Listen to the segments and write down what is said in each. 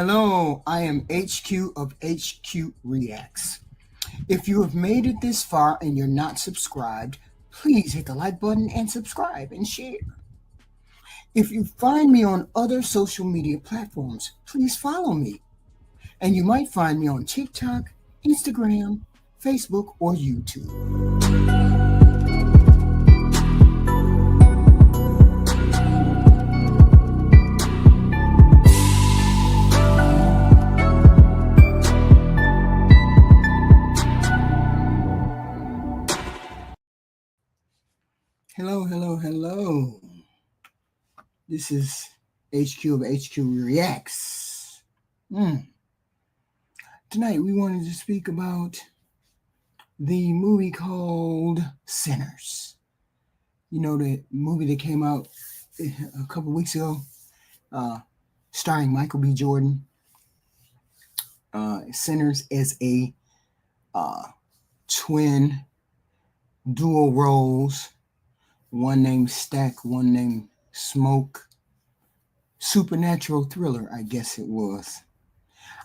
Hello, I am HQ of HQ Reacts. If you have made it this far and you're not subscribed, please hit the like button and subscribe and share. If you find me on other social media platforms, please follow me. And you might find me on TikTok, Instagram, Facebook, or YouTube. Hello, hello, hello. This is HQ of HQ Reacts. Tonight we wanted to speak about the movie called Sinners. You know, the movie that came out a couple weeks ago, starring Michael B. Jordan. Sinners as a twin dual roles, one named Stack, one named Smoke. Supernatural thriller, I guess it was.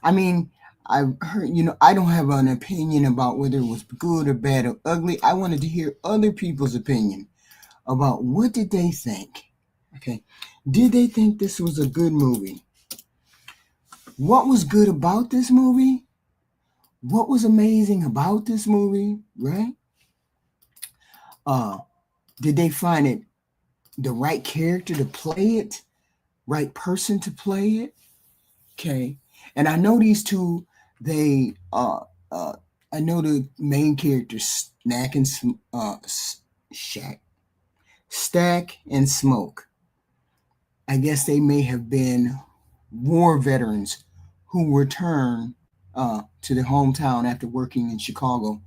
I mean, I've heard, I don't have an opinion about whether it was good or bad or ugly. I wanted to hear other people's opinion about what did they think. Okay. Did they think this was a good movie? What was good about this movie? What was amazing about this movie, right? Did they find it the right character to play it? Right person to play it? Okay. And I know these two, they I know the main characters, Stack and Smoke. I guess they may have been war veterans who returned to their hometown after working in Chicago.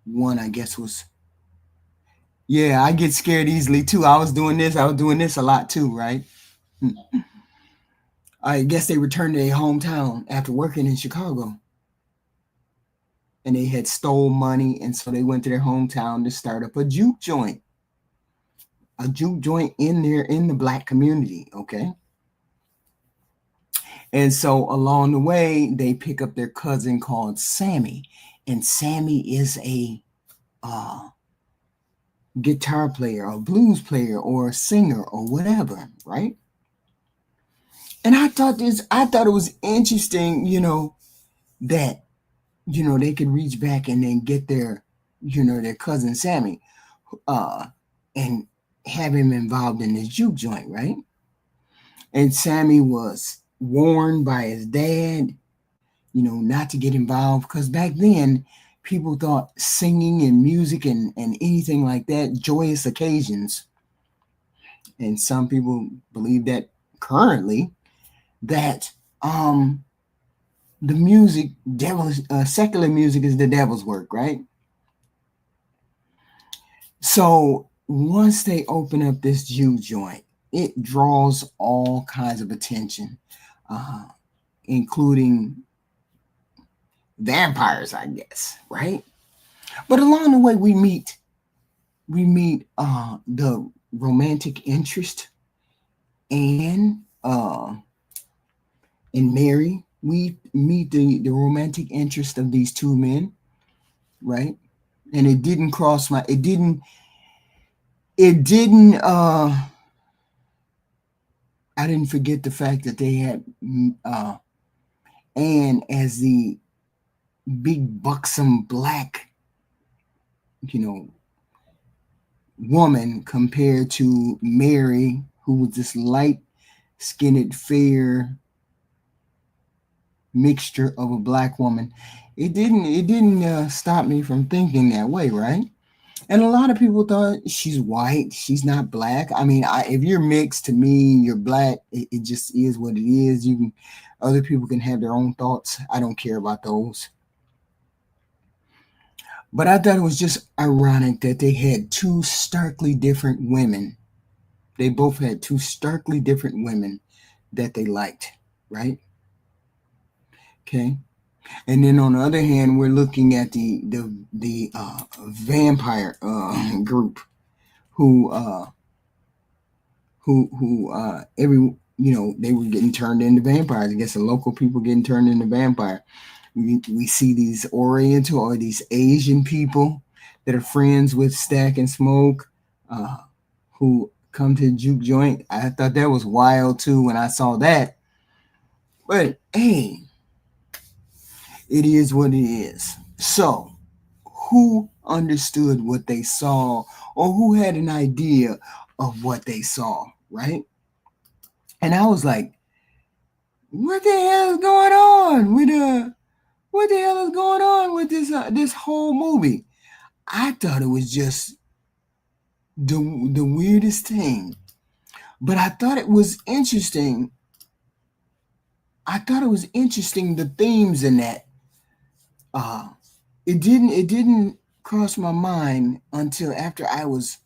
One, I guess, was, yeah, I get scared easily too. I was doing this a lot too, right? I guess they returned to their hometown after working in Chicago. And they had stole money, and so they went to their hometown to start up a juke joint. A juke joint in there in the black community, okay? And so along the way, they pick up their cousin called Sammy. And Sammy is a guitar player, or blues player, or a singer, or whatever, right? And I thought it was interesting, that, they could reach back and then get their cousin Sammy, and have him involved in this juke joint, right? And Sammy was warned by his dad, not to get involved, because back then people thought singing and music and anything like that, joyous occasions. And some people believe that currently that the music, secular music is the devil's work, right? So once they open up this juke joint, it draws all kinds of attention, including vampires, I guess, right? But along the way, we meet the romantic interest, and Mary. We meet the romantic interest of these two men, right? And it didn't cross my, it didn't I didn't forget the fact that they had Anne as the big buxom black, woman, compared to Mary, who was this light-skinned, fair mixture of a black woman. It didn't stop me from thinking that way, right? And a lot of people thought she's white, she's not black. I mean, if you're mixed, to me, you're black. It just is what it is. Other people can have their own thoughts. I don't care about those. But I thought it was just ironic that they had two starkly different women. They both had two starkly different women that they liked, right? Okay. And then on the other hand, we're looking at the vampire group who they were getting turned into vampires. I guess the local people getting turned into vampire. We see these Oriental or these Asian people that are friends with Stack and Smoke, uh, who come to the juke joint. I thought that was wild too when I saw that. But hey, it is what it is. So, who understood what they saw or who had an idea of what they saw, right? And I was like, what the hell is going on with what the hell is going on with this whole movie? I thought it was just the weirdest thing. But I thought it was interesting. I thought it was interesting the themes in that. Uh it didn't cross my mind until after I was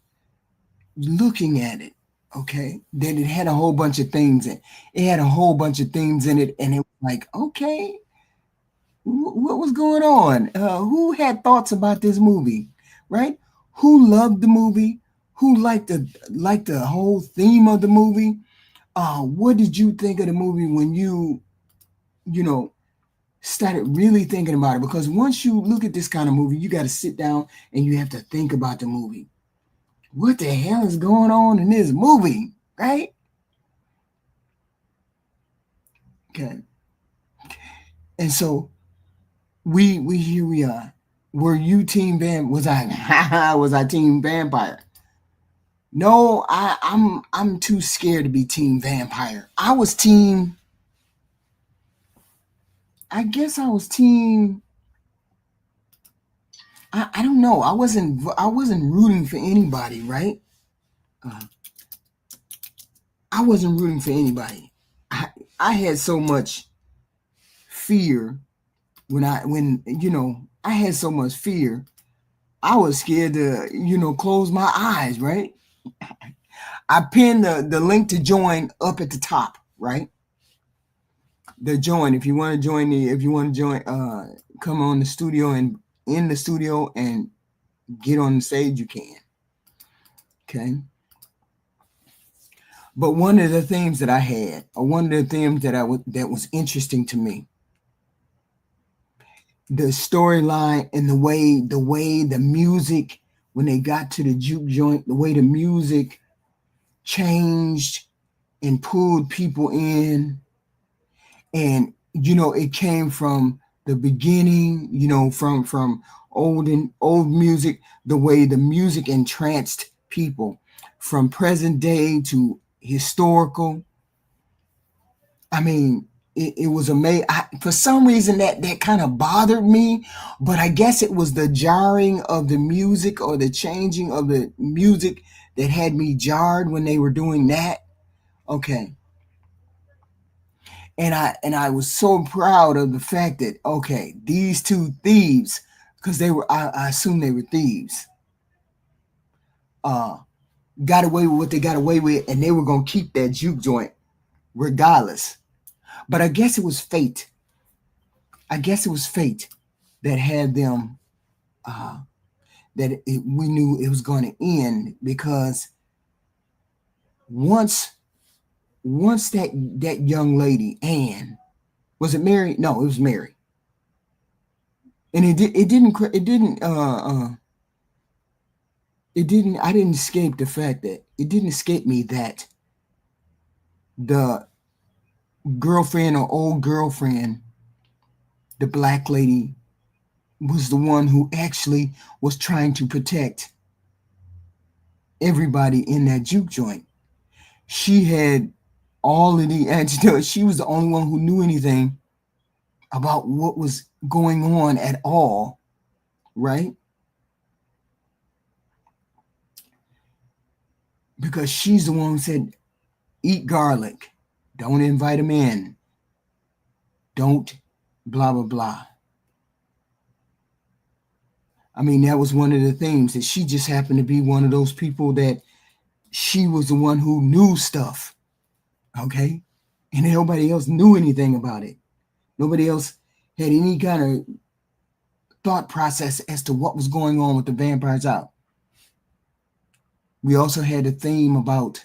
looking at it. Okay, that it had a whole bunch of things in it had a whole bunch of things in it, and it was like, okay, what was going on? Who had thoughts about this movie, right? Who loved the movie? Who liked the whole theme of the movie? What did you think of the movie when you know started really thinking about it? Because once you look at this kind of movie, you got to sit down and you have to think about the movie. What the hell is going on in this movie, right? Okay, and so we here we are. Were you team van? Was I was I team vampire? No, I'm too scared to be team vampire. I was team. I guess I was team. I don't know. I wasn't rooting for anybody, right? Uh, I wasn't rooting for anybody. I I had so much fear when I had so much fear. I was scared to close my eyes, right? I pinned the link to join up at the top, right? The join. If you want to join if you want to join, come on the studio and in the studio and get on the stage, you can. Okay. But one of the themes that I had, or one of the themes that was interesting to me, the storyline and the way the music when they got to the juke joint, the way the music changed and pulled people in, and it came from the beginning, from old music, the way the music entranced people from present day to historical. I mean, it was amazing. For some reason, that kind of bothered me, but I guess it was the jarring of the music or the changing of the music that had me jarred when they were doing that. Okay, and I was so proud of the fact that, okay, these two thieves, because I assume they were thieves, uh, got away with what they got away with, and they were gonna keep that juke joint regardless. But I guess it was fate. I guess it was fate that had them. Uh, we knew it was going to end because once once that young lady Anne, was it Mary? No, it was Mary, and it didn't. I didn't escape the fact that it didn't escape me that the girlfriend or old girlfriend, the black lady, was the one who actually was trying to protect everybody in that juke joint. She had all of the antidotes. She was the only one who knew anything about what was going on at all, right? Because she's the one who said, eat garlic, don't invite him in, don't blah, blah, blah. I mean, that was one of the things that she just happened to be one of those people that she was the one who knew stuff, okay? And nobody else knew anything about it. Nobody else had any kind of thought process as to what was going on with the vampires out. We also had a theme about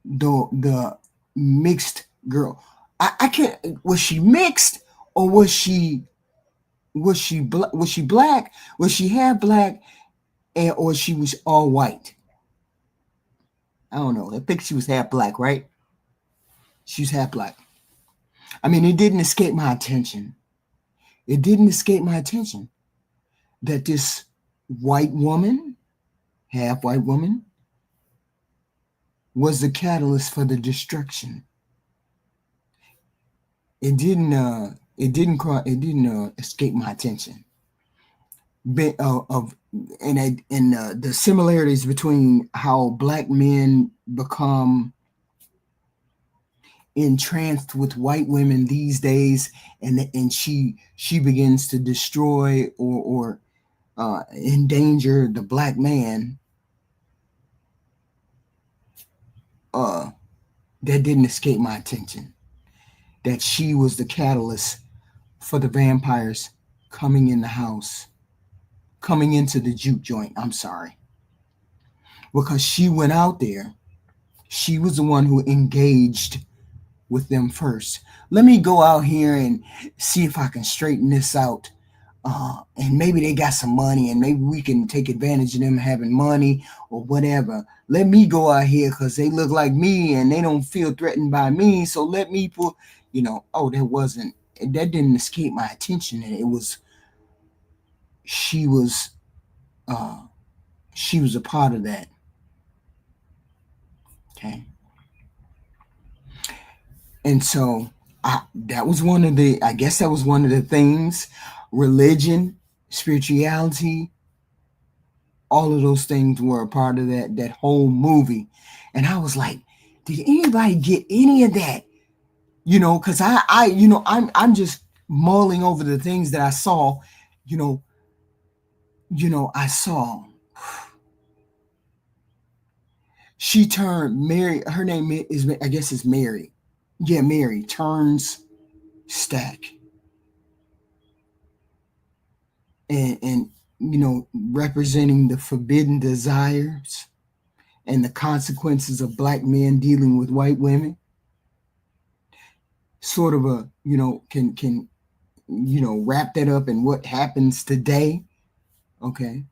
the mixed girl. I can't. Was she mixed or was she black? Was she half black and or she was all white? I don't know. I think she was half black, right? She was half black. I mean, it didn't escape my attention. It didn't escape my attention that this white woman, half white woman, was the catalyst for the destruction. It didn't escape my attention. Of and the similarities between how black men become entranced with white women these days, and she begins to destroy or endanger the black man. Uh, that didn't escape my attention. That she was the catalyst for the vampires coming in the house, coming into the juke joint. I'm sorry, because she went out there. She was the one who engaged with them first. Let me go out here and see if I can straighten this out. And maybe they got some money and maybe we can take advantage of them having money or whatever. Let me go out here because they look like me and they don't feel threatened by me. So let me put, oh, that didn't escape my attention. And it was, she was, uh, she was a part of that. Okay. And so I guess that was one of the things, religion, spirituality, all of those things were a part of that whole movie. And I was like, did anybody get any of that? Because I'm just mulling over the things that I saw, you know, I saw she turned Mary, her name is, I guess it's Mary. Yeah, Mary turns Stack. And representing the forbidden desires and the consequences of black men dealing with white women, sort of a can wrap that up in what happens today. Okay,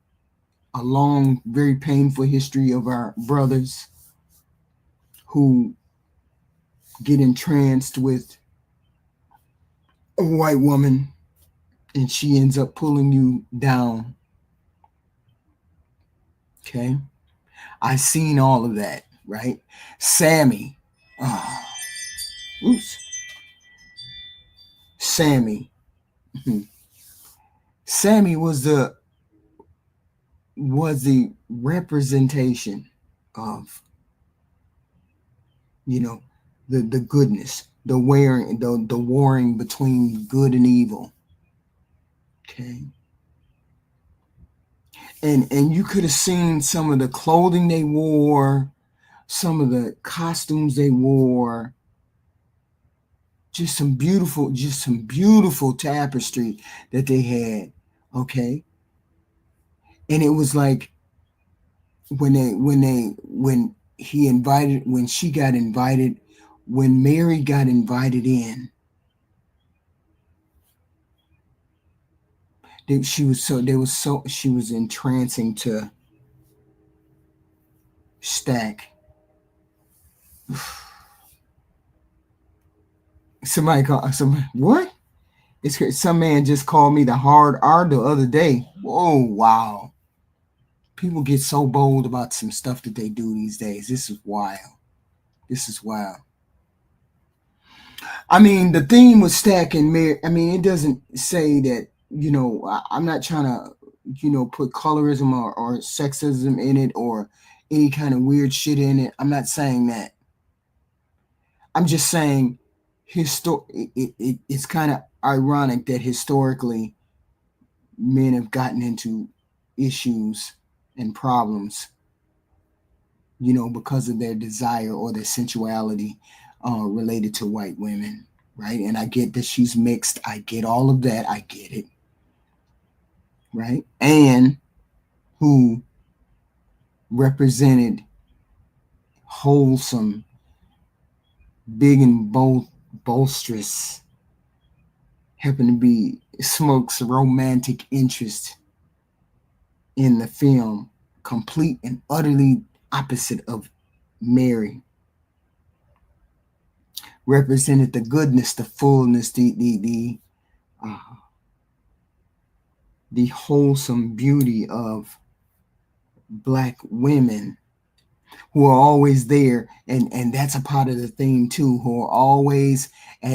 a long, very painful history of our brothers who get entranced with a white woman and she ends up pulling you down. Okay, I seen all of that, right? Sammy, oh, oops, Sammy. Sammy was the representation of the goodness, the warring between good and evil. Okay. And you could have seen some of the clothing they wore, some of the costumes they wore, just some beautiful tapestry that they had. Okay. And it was like when she got invited, when Mary got invited in, she was entrancing to Stack. What? Some man just called me the hard R the other day. Whoa, wow. People get so bold about some stuff that they do these days. This is wild. This is wild. I mean, the theme was Stack and Mary. I mean, it doesn't say that, I'm not trying to, put colorism or sexism in it or any kind of weird shit in it. I'm not saying that. I'm just saying it's kind of ironic that historically men have gotten into issues and problems, because of their desire or their sensuality related to white women, right? And I get that she's mixed. I get all of that. I get it, right? And who represented wholesome big and bolsterous, happen to be Smoke's romantic interest in the film, complete and utterly opposite of Mary, represented the goodness, the fullness, uh, the wholesome beauty of black women who are always there, and that's a part of the theme too, who are always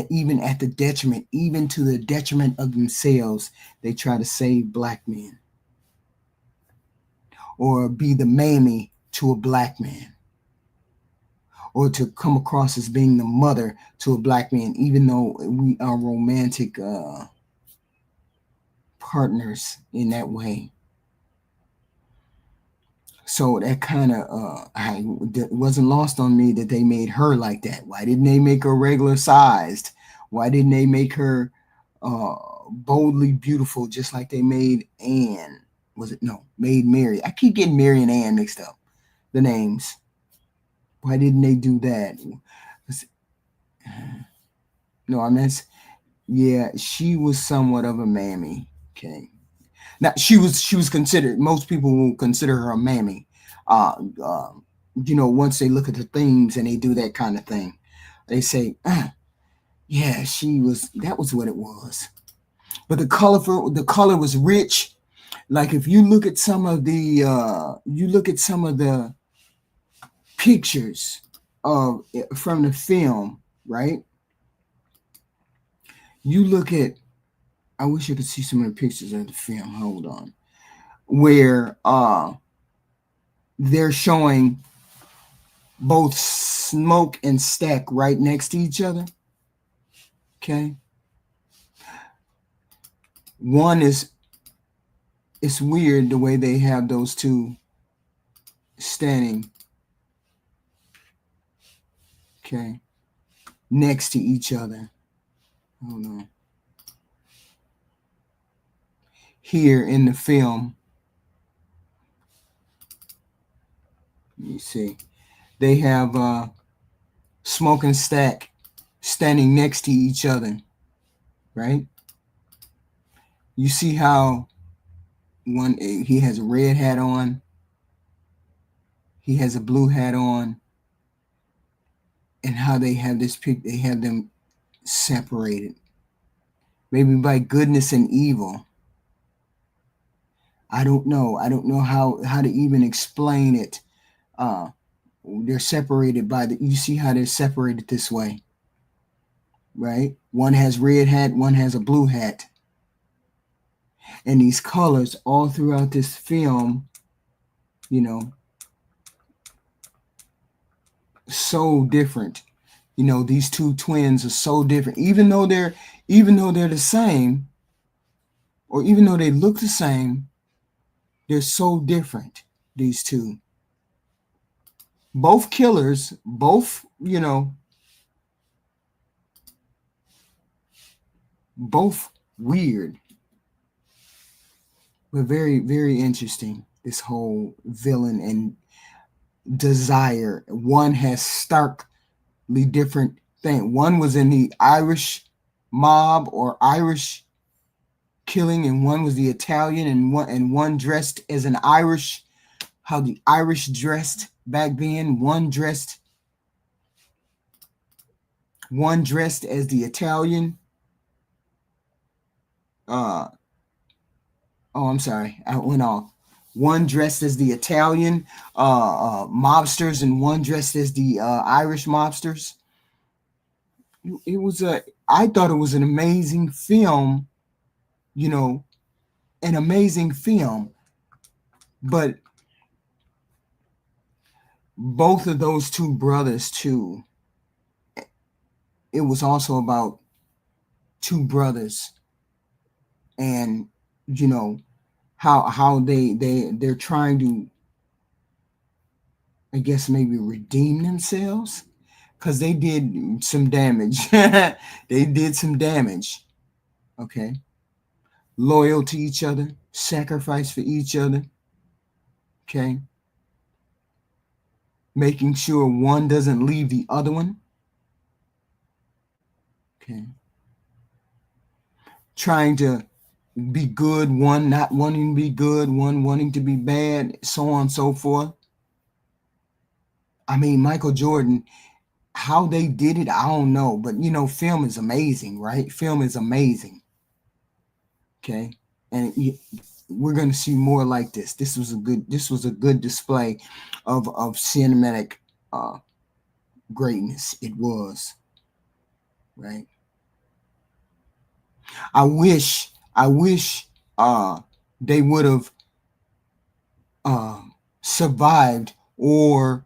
even at the detriment, even to the detriment of themselves, they try to save black men or be the mammy to a black man or to come across as being the mother to a black man, even though we are romantic partners in that way. So that kind of it wasn't lost on me that they made her like that. Why didn't they make her regular sized? Why didn't they make her boldly beautiful just like they made Anne? Was it no? Made Mary. I keep getting Mary and Anne mixed up. The names. Why didn't they do that? No, I mean, yeah, she was somewhat of a mammy. Okay. Now she was considered. Most people will consider her a mammy. Uh, uh, once they look at the themes and they do that kind of thing, they say, "Yeah, she was. That was what it was." But the color was rich. Like if you look at some of the pictures of from the film, right? You look at. I wish you could see some of the pictures of the film. Hold on, where they're showing both Smoke and Stack right next to each other. Okay. One is it's weird the way they have those two standing, okay, next to each other. Hold on. Here in the film, you see, they have Smoke and Stack standing next to each other, right? You see how one he has a red hat on, he has a blue hat on, and how they have this pic. They have them separated, maybe by goodness and evil. I don't know. I don't know how to even explain it. Uh, they're separated by the. You see how they're separated this way, right? One has red hat, one has a blue hat, and these colors all throughout this film, you know, so different. These two twins are so different, even though they're the same, or even though they look the same, they're so different. These two, both killers, both weird, but very, very interesting. This whole villain and desire. One has starkly different thing. One was in the Irish mob or Irish killing, and one was the Italian, and one dressed as an Irish. How the Irish dressed back then. One dressed as the Italian. Uh, oh, I'm sorry, I went off. One dressed as the Italian mobsters, and one dressed as the Irish mobsters. It was a. I thought it was an amazing film. You know, an amazing film. But both of those two brothers too. It was also about two brothers, and you know how they're trying to, I guess, maybe redeem themselves because they did some damage. They did some damage. Okay, loyal to each other, sacrifice for each other. Okay, making sure one doesn't leave the other one. Okay. Trying to be good, one not wanting to be good, one wanting to be bad, so on and so forth. I mean, Michael Jordan, how they did it, I don't know. But film is amazing, right? Film is amazing. Okay. And we're gonna see more like this. This was a good display of cinematic uh greatness. It was, right? I wish uh they would have uh survived, or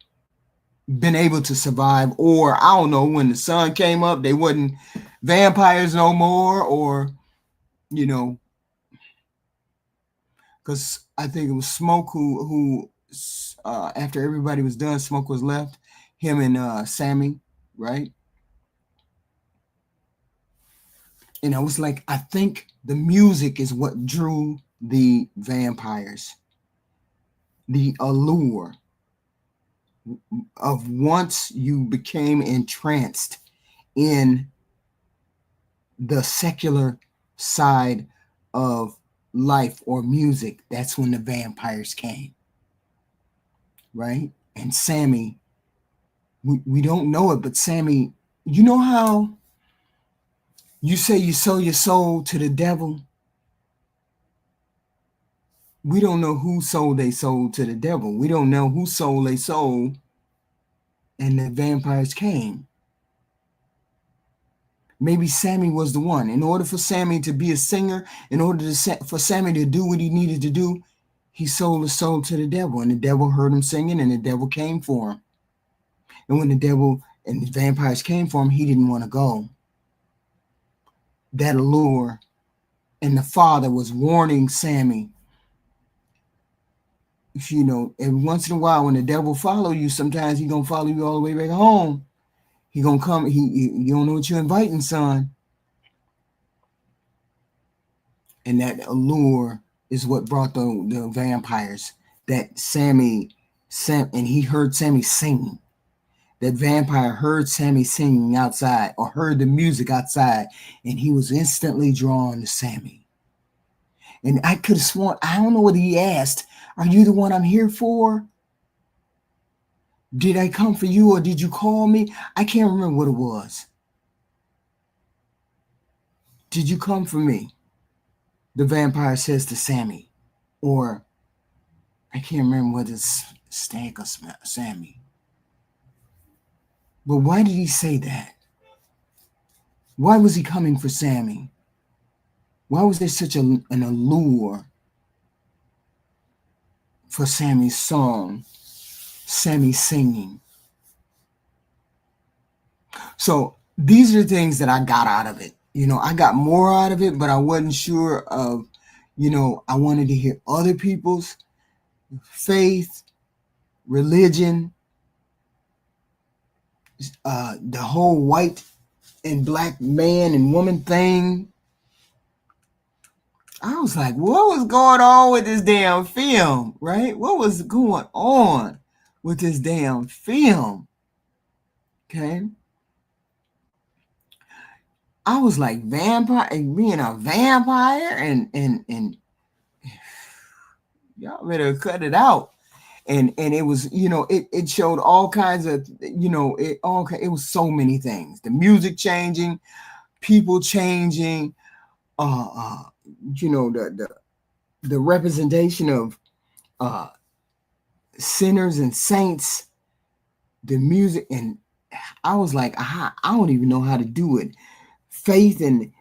been able to survive, or I don't know, when the sun came up they wasn't vampires no more, or you know because I think it was Smoke who after everybody was done, Smoke was left, him and Sammy, right? And I was like, I think the music is what drew the vampires, the allure of once you became entranced in the secular side of life or music, that's when the vampires came, right? And Sammy, we don't know it, but Sammy, you know how you say you sold your soul to the devil? We don't know who sold their soul to the devil. We don't know who sold their soul, and the vampires came. Maybe Sammy was the one. In order for Sammy to be a singer, in order for Sammy to do what he needed to do, he sold his soul to the devil, and the devil heard him singing, and the devil came for him. And when the devil and the vampires came for him, he didn't want to go. That allure, and the father was warning Sammy. And once in a while, when the devil follow you, sometimes he gonna follow you all the way back home. He gonna come. You don't know what you're inviting, son. And that allure is what brought the vampires. That Sam, and he heard Sammy singing. That vampire heard Sammy singing outside, or heard the music outside, and he was instantly drawn to Sammy. And I could have sworn, I don't know what he asked. Are you the one I'm here for? Did I come for you, or did you call me? I can't remember what it was. Did you come for me? The vampire says to Sammy. Or I can't remember whether it's Stank or Sammy. But why did he say that? Why was he coming for Sammy? Why was there such an allure for Sammy's song, Sammy singing? So these are the things that I got out of it. I got more out of it, but I wasn't sure of, I wanted to hear other people's faith, religion, the whole white and black man and woman thing. I was like, what was going on with this damn film, right? What was going on with this damn film? Okay. I was like, vampire, being a vampire, and y'all better cut it out. And it was, it showed all kinds of, it was so many things. The music changing, people changing, the representation of sinners and saints, the music, and I was like, I don't even know how to do it. Faith and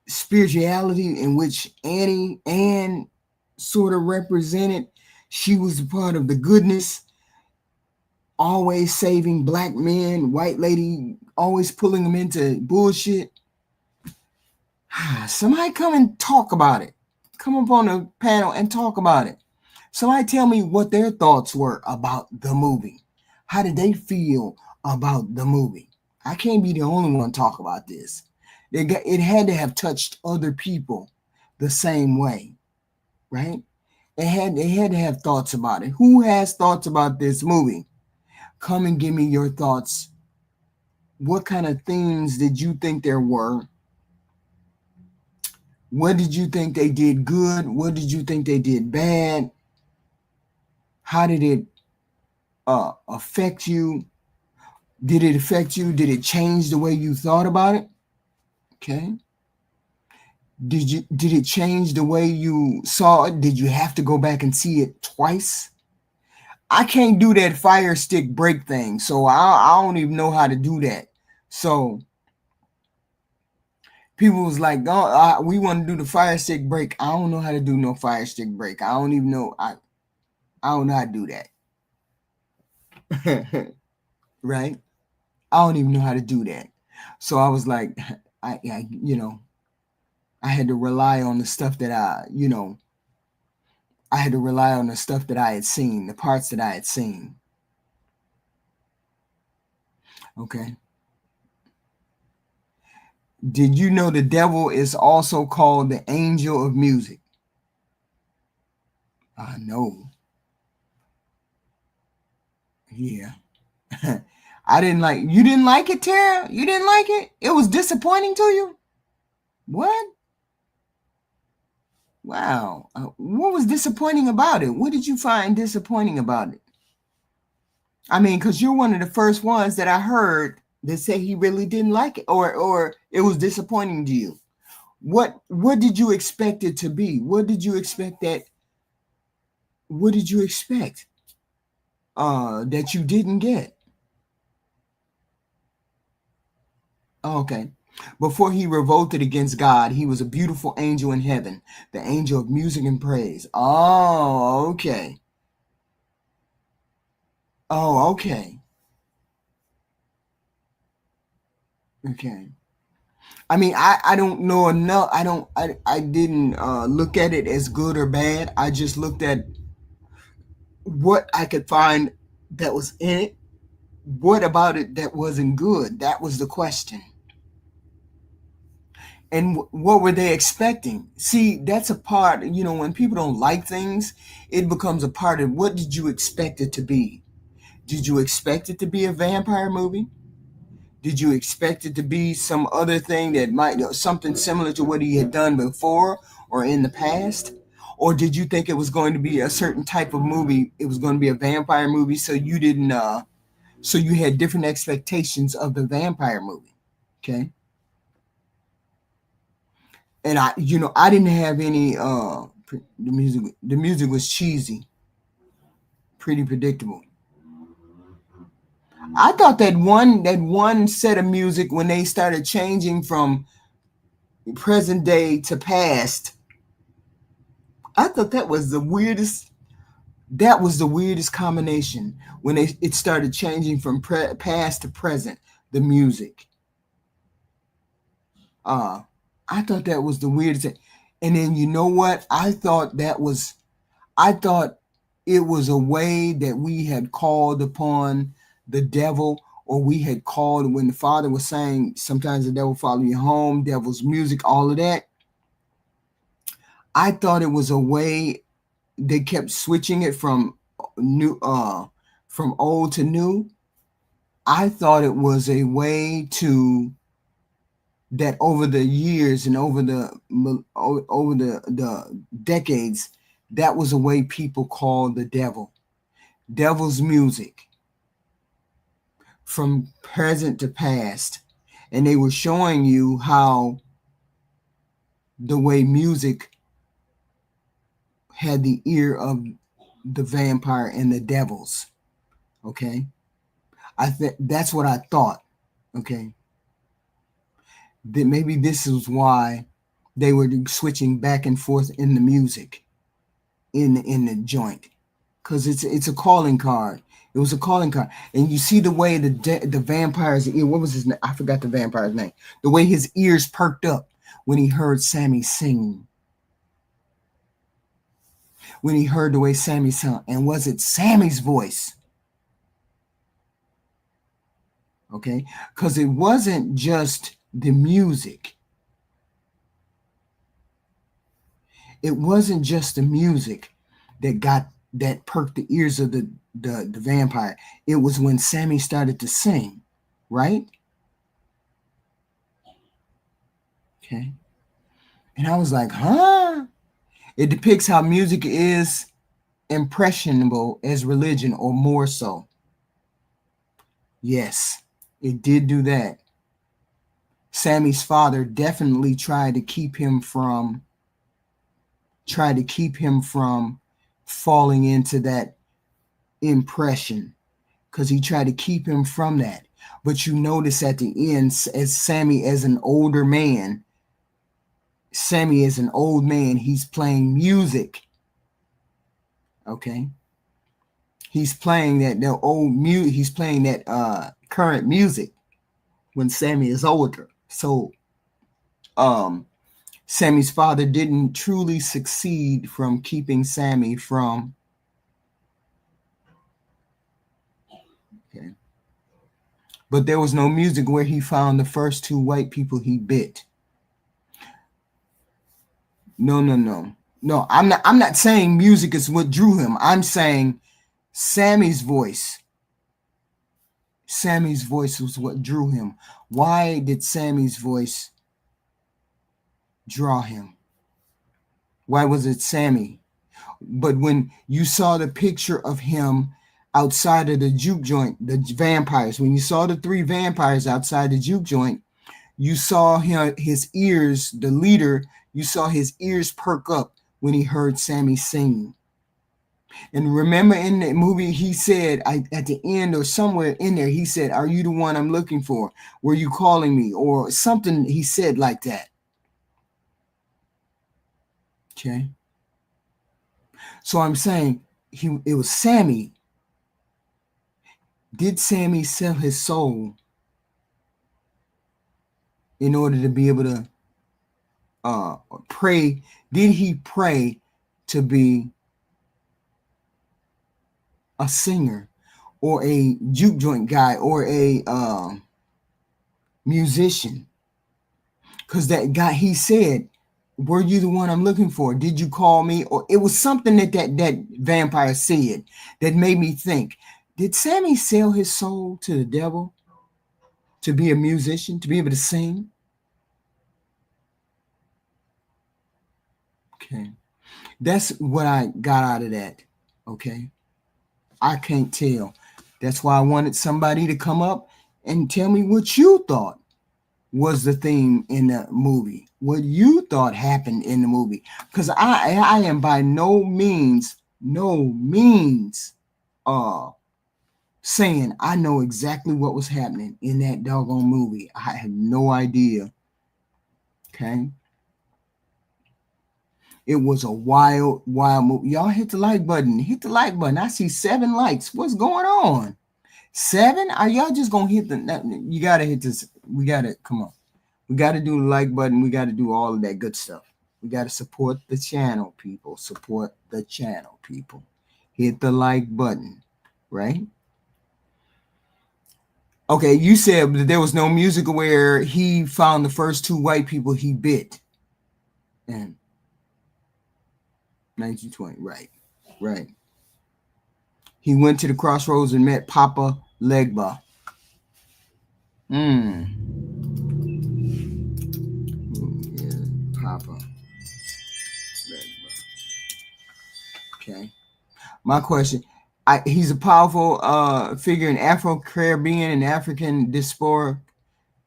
spirituality, in which Anne sort of represented. She was a part of the goodness, always saving black men, white lady always pulling them into bullshit. Somebody come and talk about it. Come up on the panel and talk about it. Somebody tell me what their thoughts were about the movie. How did they feel about the movie? I can't be the only one talk about this. It had to have touched other people the same way, right? They had to have thoughts about it. Who has thoughts about this movie? Come and give me your thoughts what kind of themes did you think there were? What did you think they did good? What did you think they did bad? How did it affect you? Did it affect you? Did it change the way you thought about it? Okay. Did it change the way you saw it? Did you have to go back and see it twice? I can't do that fire stick break thing, so I don't even know how to do that. So people was like, "Oh, we want to do the fire stick break." I don't know how to do no fire stick break. I don't even know. I don't know how to do that. Right? I don't even know how to do that. So I was like, I had to rely on the stuff that I had to rely on the stuff that I had seen, the parts that I had seen. Okay. Did you know the devil is also called the angel of music? I know. Yeah. I didn't like you didn't like it, Tara? You didn't like it? It was disappointing to you? What? Wow. What was disappointing about it? What did you find disappointing about it? I mean, because you're one of the first ones that I heard that say he really didn't like it, or it was disappointing to you. What did you expect it to be? What did you expect that? What did you expect that you didn't get? Oh, okay. Before he revolted against God, he was a beautiful angel in heaven, the angel of music and praise. Oh, okay. Oh, okay. Okay. I mean, I don't know enough. I didn't look at it as good or bad. I just looked at what I could find that was in it. What about it that wasn't good? That was the question. And what were they expecting? See, that's a part, when people don't like things, it becomes a part of what did you expect it to be? Did you expect it to be a vampire movie? Did you expect it to be some other thing that might something similar to what he had done before or in the past? Or did you think it was going to be a certain type of movie? It was going to be a vampire movie, so you didn't so you had different expectations of the vampire movie. Okay. And I didn't have any the music was cheesy, pretty predictable. I thought that one set of music when they started changing from present day to past, I thought that was the weirdest combination when it started changing from past to present, the music. uh I thought that was the weirdest thing. And then you know what, I thought it was a way that we had called upon the devil, or we had called when the father was saying, sometimes the devil follow you home, devil's music, all of that. I thought it was a way they kept switching it new from old to new. I thought it was a way to that over the years and over the decades, that was a way people called the devil's music, from present to past. And they were showing you how the way music had the ear of the vampire and the devils. Okay. I think that's what I thought. Okay. That maybe this is why they were switching back and forth in the music in the joint, because it's a calling card. It was a calling card, and you see the way the vampire's ear. What was his name? I forgot the vampire's name. The way his ears perked up when he heard Sammy sing. When he heard the way Sammy sung, and was it Sammy's voice? Okay, because it wasn't just the music. It wasn't just the music that perked the ears of the vampire. It was when Sammy started to sing, right? Okay. And I was like, huh? It depicts how music is impressionable as religion, or more so. Yes, it did do that. Sammy's father definitely tried to keep him from falling into that impression, because he tried to keep him from that. But you notice at the end, as Sammy is an old man, he's playing music. Okay. He's playing he's playing that current music when Sammy is older. So um Sammy's father didn't truly succeed from keeping Sammy from. Okay. But there was no music where he found the first two white people he bit. No, no, no. No, I'm not saying music is what drew him. I'm saying Sammy's voice. Sammy's voice was what drew him. Why did Sammy's voice draw him? Why was it Sammy? But when you saw the picture of him outside of the juke joint, the vampires, when you saw the three vampires outside the juke joint, you saw his ears, the leader, you saw his ears perk up when he heard Sammy sing. And remember in the movie, he said, at the end or somewhere in there, he said, "Are you the one I'm looking for? Were you calling me?" Or something he said like that. Okay. So I'm saying it was Sammy. Did Sammy sell his soul in order to be able to pray? Did he pray to be a singer or a juke joint guy or a musician? Because that guy, he said, "Were you the one I'm looking for? Did you call me?" Or it was something that vampire said that made me think, did Sammy sell his soul to the devil to be a musician, to be able to sing? Okay. That's what I got out of that. Okay. I can't tell. That's why I wanted somebody to come up and tell me what you thought was the theme in the movie. What you thought happened in the movie. Because I am by no means saying I know exactly what was happening in that doggone movie. I have no idea. Okay. It was a wild movie. Y'all hit the like button. Hit the like button. I see 7 likes. What's going on? 7? Are y'all just gonna hit the? You gotta hit this. We gotta come on. We gotta do the like button. We gotta do all of that good stuff. We gotta support the channel, people. Support the channel, people. Hit the like button, right? Okay, you said that there was no music where he found the first 2 white people he bit. And 1920, right, right. He went to the crossroads and met Papa Legba. Yeah, Papa Legba. Okay. My question. He's a powerful figure in Afro-Caribbean and African diaspora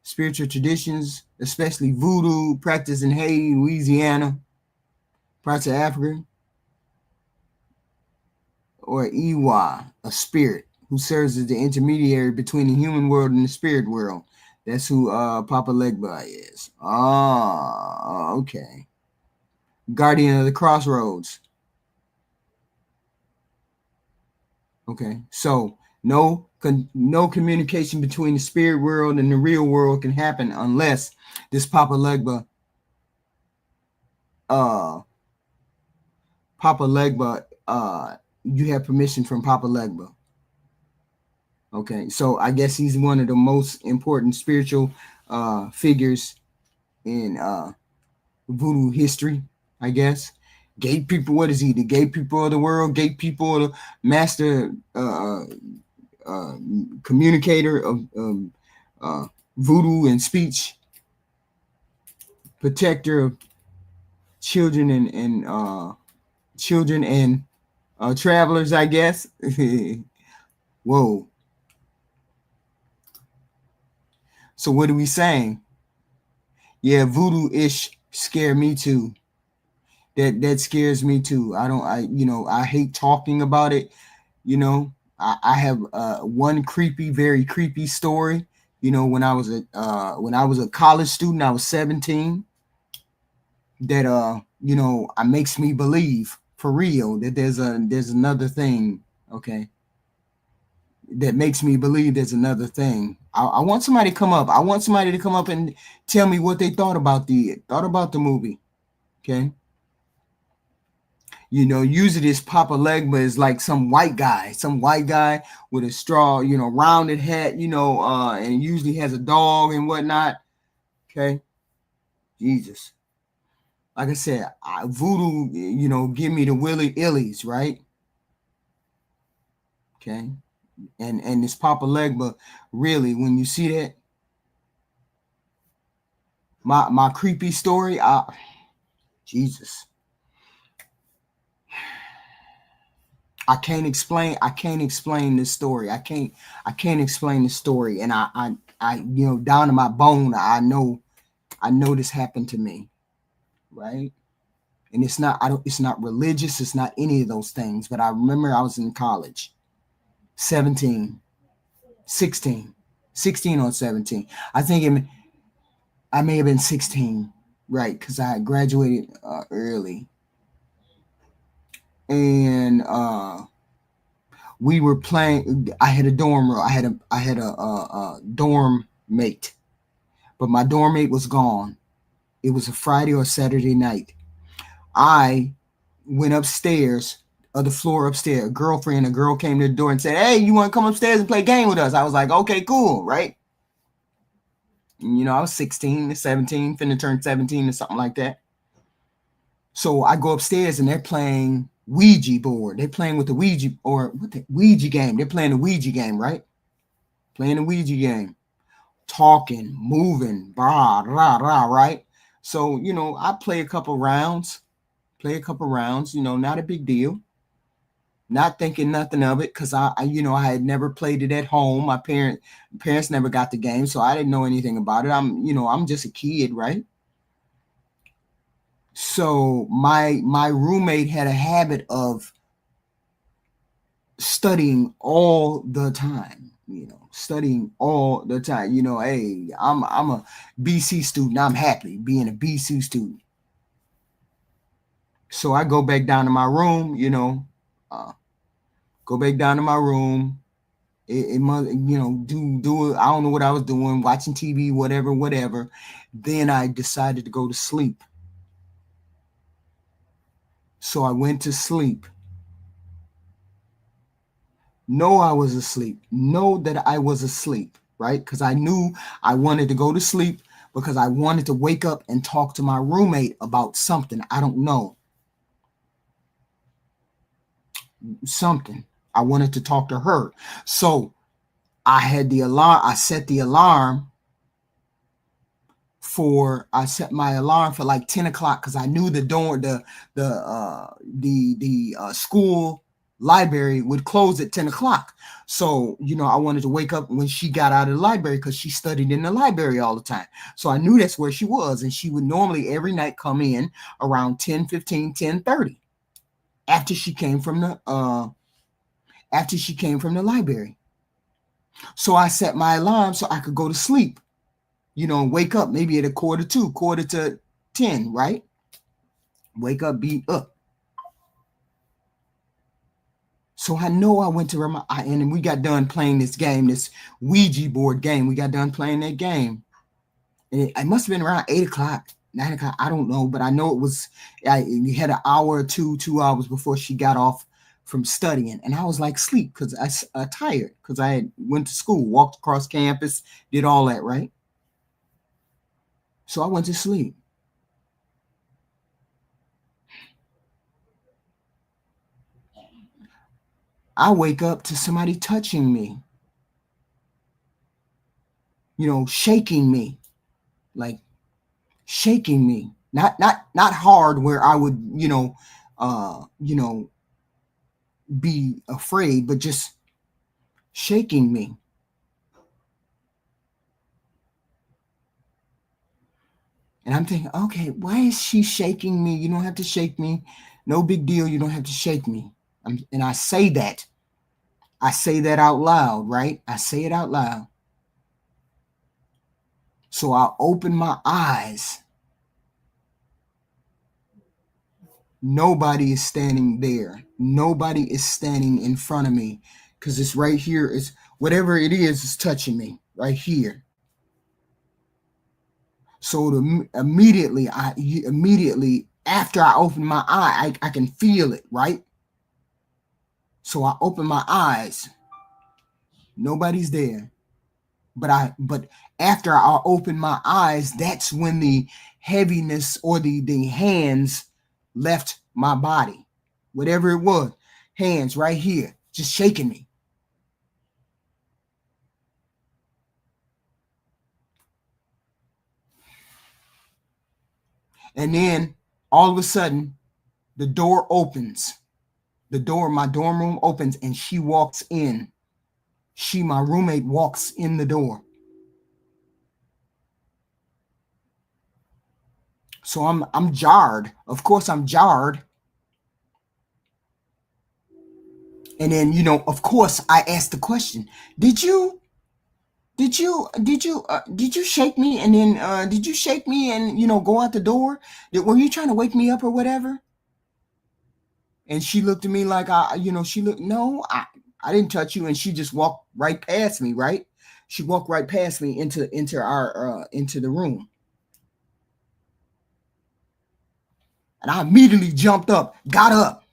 spiritual traditions, especially voodoo practiced in Haiti, Louisiana, parts of Africa, or Iwa, a spirit who serves as the intermediary between the human world and the spirit world. That's who Papa Legba is. Ah, okay. Guardian of the Crossroads. Okay, so no communication between the spirit world and the real world can happen unless this Papa Legba, you have permission from Papa Legba. Okay, so I guess he's one of the most important spiritual figures in voodoo history, I guess. Gay people, what is he? The gay people of the world, gay people of the master communicator of voodoo and speech. protector of children children and travelers, I guess. Whoa. So what are we saying? Yeah, voodoo ish scare me too. That scares me too. I hate talking about it. You know, I have one creepy, very creepy story. When I was a college student, I was 17. That it makes me believe for real that there's another thing. Okay, that makes me believe there's another thing. I want somebody to come up. I want somebody to come up and tell me what they thought about the movie. Okay. Usually this Papa Legba is like some white guy with a straw, rounded hat, and usually has a dog and whatnot. Okay. Jesus. Like I said, voodoo, give me the willy illies, right? Okay. And this Papa Legba, really, when you see that, my creepy story, Jesus. I can't explain this story. I can't explain this story. And I down to my bone, I know this happened to me, right? And it's not religious, it's not any of those things. But I remember I was in college, 17, 16, 16 or 17. I think I may have been 16, right? Because I had graduated early. And we were playing. I had a dorm room. I had a dorm mate, but my dorm mate was gone. It was a Friday or Saturday night. I went upstairs, the floor upstairs. A girl came to the door and said, "Hey, you want to come upstairs and play a game with us?" I was like, "Okay, cool, right?" I was 16, 17, finna turn 17 or something like that. So I go upstairs and they're playing Ouija board. They're playing with the Ouija or what the Ouija game. They're playing the Ouija game, right? Playing the Ouija game, talking, moving, blah, blah, blah, right? So, I play a couple rounds, not a big deal. Not thinking nothing of it because I had never played it at home. My parents never got the game, so I didn't know anything about it. I'm just a kid, right? So my roommate had a habit of studying all the time. Studying all the time. Hey, I'm a BC student. I'm happy being a BC student. So I go back down to my room. Uh, go back down to my room. It must, do it. I don't know what I was doing, watching TV, whatever, whatever. Then I decided to go to sleep. So I went to sleep. Know I was asleep. Know that I was asleep, right? Because I knew I wanted to go to sleep because I wanted to wake up and talk to my roommate about something. I don't know. Something. I wanted to talk to her. So I had the alarm. I set my alarm for like 10 o'clock because I knew the school library would close at 10 o'clock. So, I wanted to wake up when she got out of the library because she studied in the library all the time. So I knew that's where she was. And she would normally every night come in around 10:15, 10:30 after she came from the library. So I set my alarm so I could go to sleep, wake up maybe at a quarter to 10, right? Wake up, be up. So I know I went to her, and we got done playing this game, this Ouija board game. We got done playing that game. And it must have been around 8 o'clock, 9 o'clock. I don't know, but I know it was, we had an hour or 2 hours before she got off from studying. And I was like, sleep, because I tired, because I had went to school, walked across campus, did all that, right? So I went to sleep. I wake up to somebody touching me, shaking me, like shaking me. Not hard where I would, you know, be afraid, but just shaking me. And I'm thinking, okay, why is she shaking me? You don't have to shake me. No big deal. You don't have to shake me. And I say that. I say that out loud, right? I say it out loud. So I open my eyes. Nobody is standing there. Nobody is standing in front of me because it's right here. It's whatever it is touching me right here. So immediately after I open my eye, I can feel it, right? So I open my eyes. Nobody's there. But after I open my eyes, that's when the heaviness or the hands left my body. Whatever it was, hands right here, just shaking me. And then all of a sudden, the door opens. My dorm room opens, and she walks in. My roommate, walks in the door. So I'm jarred. Of course, I'm jarred. And then, of course, I asked the question: Did you did you shake me? And then did you shake me and go out the door? Were you trying to wake me up or whatever? And she looked at me like she looked. No, I didn't touch you. And she just walked right past me. Right, she walked right past me into the room. And I immediately jumped up, got up,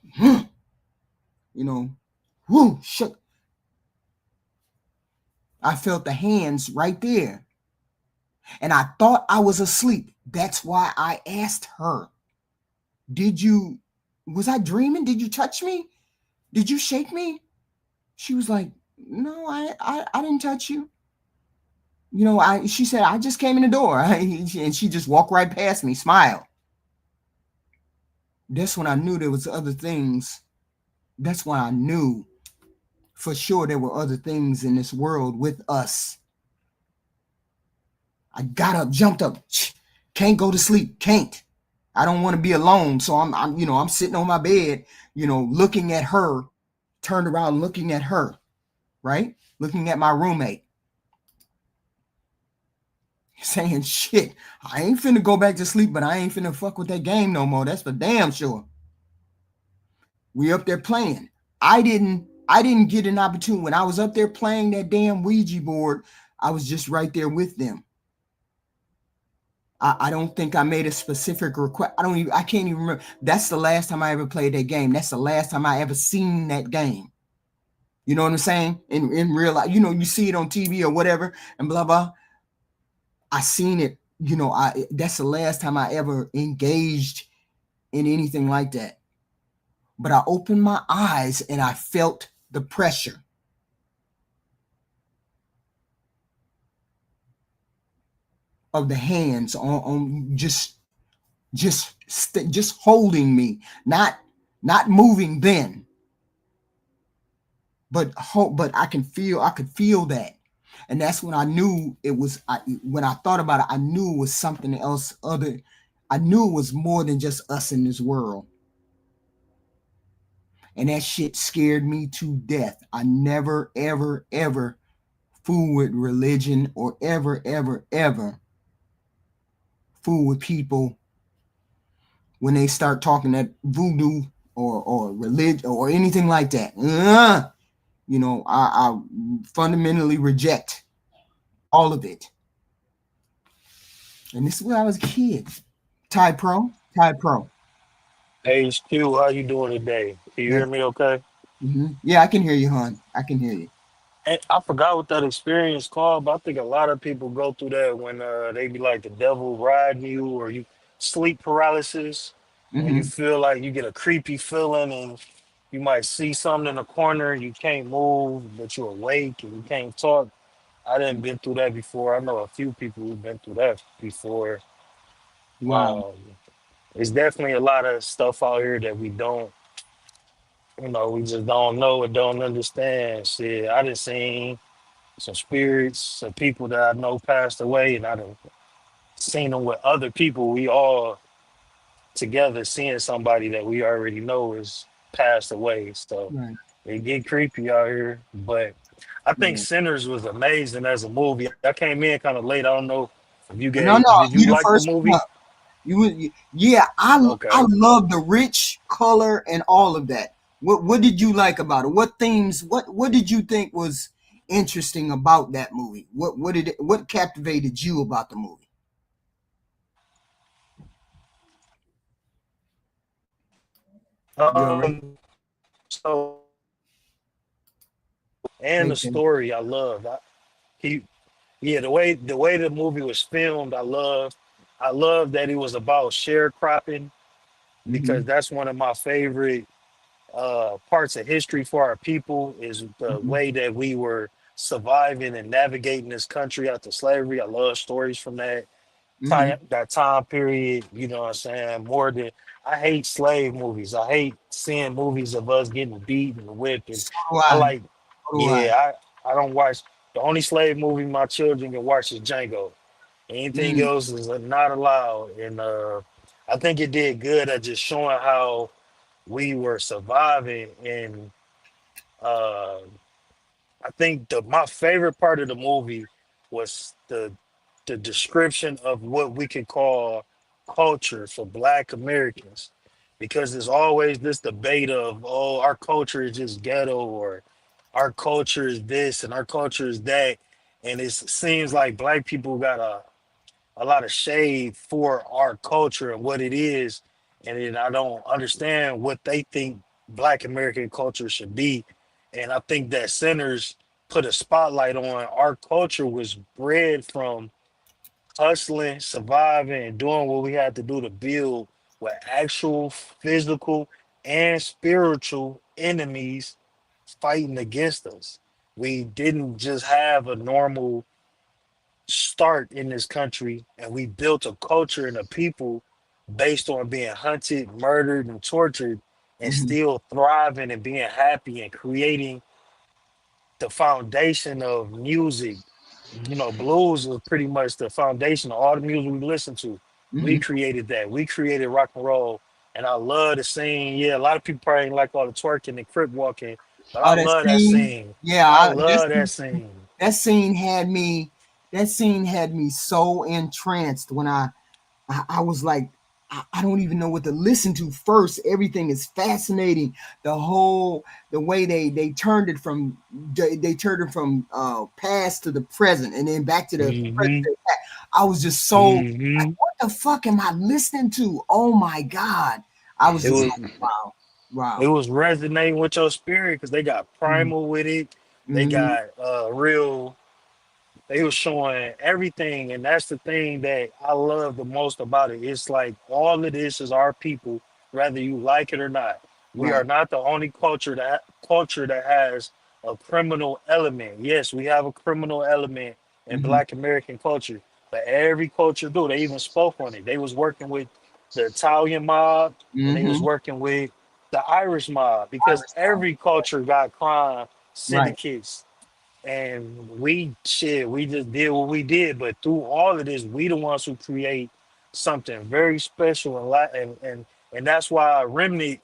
you know, whoo, shook. I felt the hands right there. And I thought I was asleep. That's why I asked her, Did you, was I dreaming? Did you touch me? Did you shake me? She was like, No, I didn't touch you. She said, I just came in the door. And she just walked right past me, smiled. That's when I knew there was other things. That's when I knew for sure there were other things in this world with us. I got up, jumped up, can't go to sleep, can't. I don't want to be alone, so I'm sitting on my bed, looking at her, turned around looking at her, right? Looking at my roommate, saying, shit, I ain't finna go back to sleep, but I ain't finna fuck with that game no more. That's for damn sure. We up there playing. I didn't get an opportunity. When I was up there playing that damn Ouija board, I was just right there with them. I don't think I made a specific request. I can't even remember. That's the last time I ever played that game. That's the last time I ever seen that game. You know what I'm saying? In real life, you see it on TV or whatever, and blah blah. I seen it. That's the last time I ever engaged in anything like that. But I opened my eyes and I felt the pressure of the hands on just holding me, not moving then, but I could feel that. And that's when I knew it was. When I thought about it, I knew it was something else. I knew it was more than just us in this world. And that shit scared me to death. I never, ever, ever fool with religion or ever, ever, ever fool with people when they start talking that voodoo or religion or anything like that. I fundamentally reject all of it. And this is when I was a kid. Ty Pro. HQ, how you doing today? Can you Yeah, hear me okay? yeah, I can hear you, hon. I can hear you. And I forgot what that experience called, but I think a lot of people go through that when they be like the devil riding you or you sleep paralysis, when you Hmm. feel like you get a creepy feeling and you might see something in the corner and you can't move, but you're awake and you can't talk. I didn't been through that before. I know a few people who've been through that before. Wow. Um, it's definitely a lot of stuff out here that we don't, we just don't know or don't understand. Shit, I done seen some spirits, some people that I know passed away, and I done seen them with other people. We all together seeing somebody that we already know is passed away. So Right. it get creepy out here. But I think Right. Sinners was amazing as a movie. I came in kind of late. I don't know if you No, gave. no, Did you you the like the first movie? one up. Yeah. I Okay. love the rich color and all of that. What did you like about it? What themes? What did you think was interesting about that movie? What captivated you about the movie? You all right? So and Hey, the Tim. story I loved. He Yeah, the way the movie was filmed, I love that it was about sharecropping Mm-hmm. because that's one of my favorite parts of history for our people is the Mm-hmm. way that we were surviving and navigating this country after slavery. I love stories from Mm-hmm. that time period. You know what I'm saying? More than I hate slave movies. I hate seeing movies of us getting beat and whipped. And So do I I. like, So do I. yeah, I don't watch. The only slave movie my children can watch is Django. Anything Mm, else is not allowed. And I think it did good at just showing how we were surviving. And uh, I think my favorite part of the movie was the description of what we can call culture for Black Americans, because there's always this debate of, oh, our culture is just ghetto, or our culture is this and our culture is that, and it seems like Black people got a lot of shade for our culture and what it is, and then I don't understand what they think Black American culture should be. And I think that Sinners put a spotlight on our culture was bred from hustling, surviving, and doing what we had to do to build with actual physical and spiritual enemies fighting against us. We didn't just have a normal start in this country, and we built a culture and a people based on being hunted, murdered, and tortured, and mm-hmm. still thriving and being happy and creating the foundation of music. Blues was pretty much the foundation of all the music we listen to. We Mm-hmm. created that. We created rock and roll. And I love the scene. Yeah, a lot of people probably ain't like all the twerking and crip walking, but I Oh, that love that scene. scene. Yeah, I that love that scene. scene. That scene had me. That scene had me so entranced when I was like, I don't even know what to listen to first. Everything is fascinating. The way they turned it from they turned it from past to the present and then back to the Hmm. present. I was just so like, Hmm. what the fuck am I listening to? Oh my god! I was It just was like, wow, it wow. was resonating with your spirit because they got primal with it. They Mm-hmm. got real. They was showing everything, and that's the thing that I love the most about it. It's like all of this is our people, whether you like it or not. We are Right. not the only culture that has a criminal element. Yes, we have a criminal element in Mm-hmm. Black American culture, but every culture do. They even spoke on it. They was working with the Italian mob, and they was Mm-hmm. working with the Irish mob because Irish mob. every culture got crime Right. syndicates, and we just did what we did. But through all of this, we the ones who create something very special, and that's why Remnant,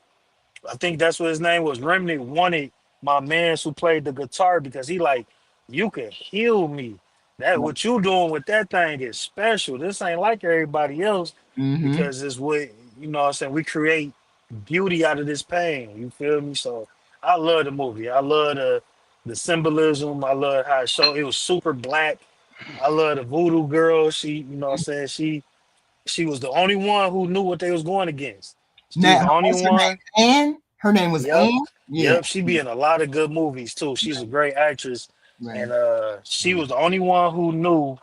I think that's what his name was, Remnant, wanted my man who played the guitar, because he like, you can heal me. That Right. what you doing with that thing is special. This ain't like everybody else, Mm-hmm. because it's what, what I'm saying, we create beauty out of this pain. You feel me? So I love the movie. I love the symbolism. I love how it was super Black. I love the voodoo girl. She, what I'm saying, she was the only one who knew what they was going against. She was Now, the only what's her one. name? Anne. Her name was Yep. Anne. Yeah. Yep. She be in a lot of good movies too. She's a great actress. Right. And she was the only one who knew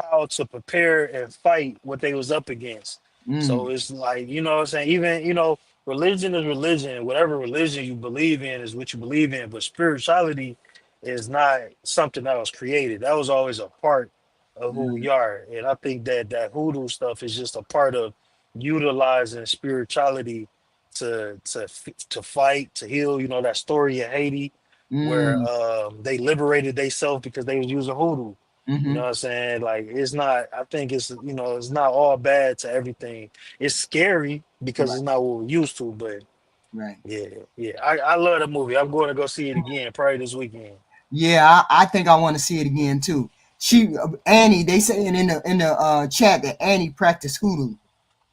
how to prepare and fight what they was up against. So Mm. it's like, what I'm saying, even, religion is religion. Whatever religion you believe in is what you believe in. But spirituality is not something that was created. That was always a part. of who Mm, we are. And I think that that hoodoo stuff is just a part of utilizing spirituality to fight, to heal. You know that story in Haiti where mm, they liberated themselves because they was using hoodoo. You know mm-hmm. what I'm saying? Like it's not. I think it's it's not all bad to everything. It's scary because it's Right, not what we're used to. But right. yeah, yeah. I love the movie. I'm going to go see it again probably this weekend. Yeah, I think I want to see it again too. She Annie, they saying in the chat that Annie practiced hoodoo.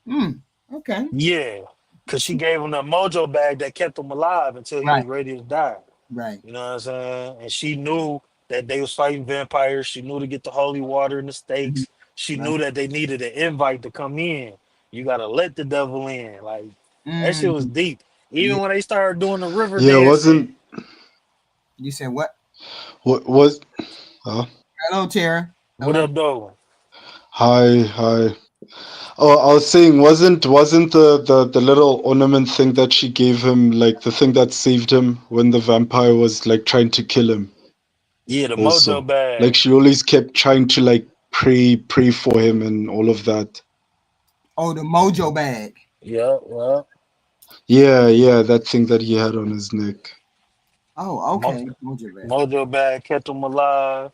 Hmm. Okay. Yeah, because she gave him the mojo bag that kept him alive until he Right. was ready to die. Right. You know what I'm saying? And she knew that they was fighting vampires. She knew to get the holy water and the Mhm. stakes. She Right. knew that they needed an invite to come in. You gotta let the devil in. Like that shit was Mm. deep. Yeah. Even when they started doing the river Yeah, dancing. wasn't You said what? what was Hello, Tara. What Hello. up, though? hi, hi. Oh, I was saying, wasn't the little ornament thing that she gave him like the thing that saved him when the vampire was like trying to kill him Yeah, the mojo also? Like bag. she always kept trying to like pray for him and all of that. Oh, the Mojo bag. Yeah, well, Yeah, yeah, that thing that he had on his neck. Oh, mo- okay. Mojo bag. mojo bag kept him alive.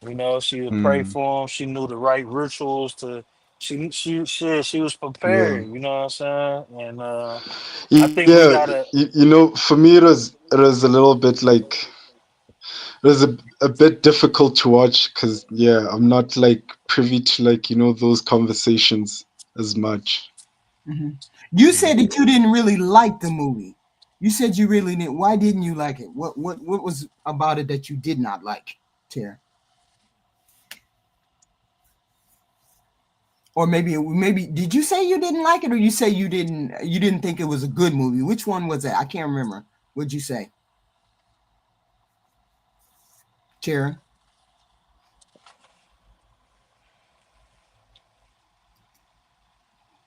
You know, she would pray Hmm. for him. She knew the right rituals to. She was Yeah. prepared. You know what I'm saying? And I think we Yeah, gotta. for me it was a little bit like it was a bit difficult to watch because yeah, I'm not like privy to like those conversations as much. Hmm. You said that you Yeah, didn't really like the movie. You said you really didn't. Why didn't you like it? What was about it that you did not like, Tara? Or maybe did you say you didn't like it, or you say you didn't think it was a good movie? Which one was that? I can't remember. What'd you say, Tara?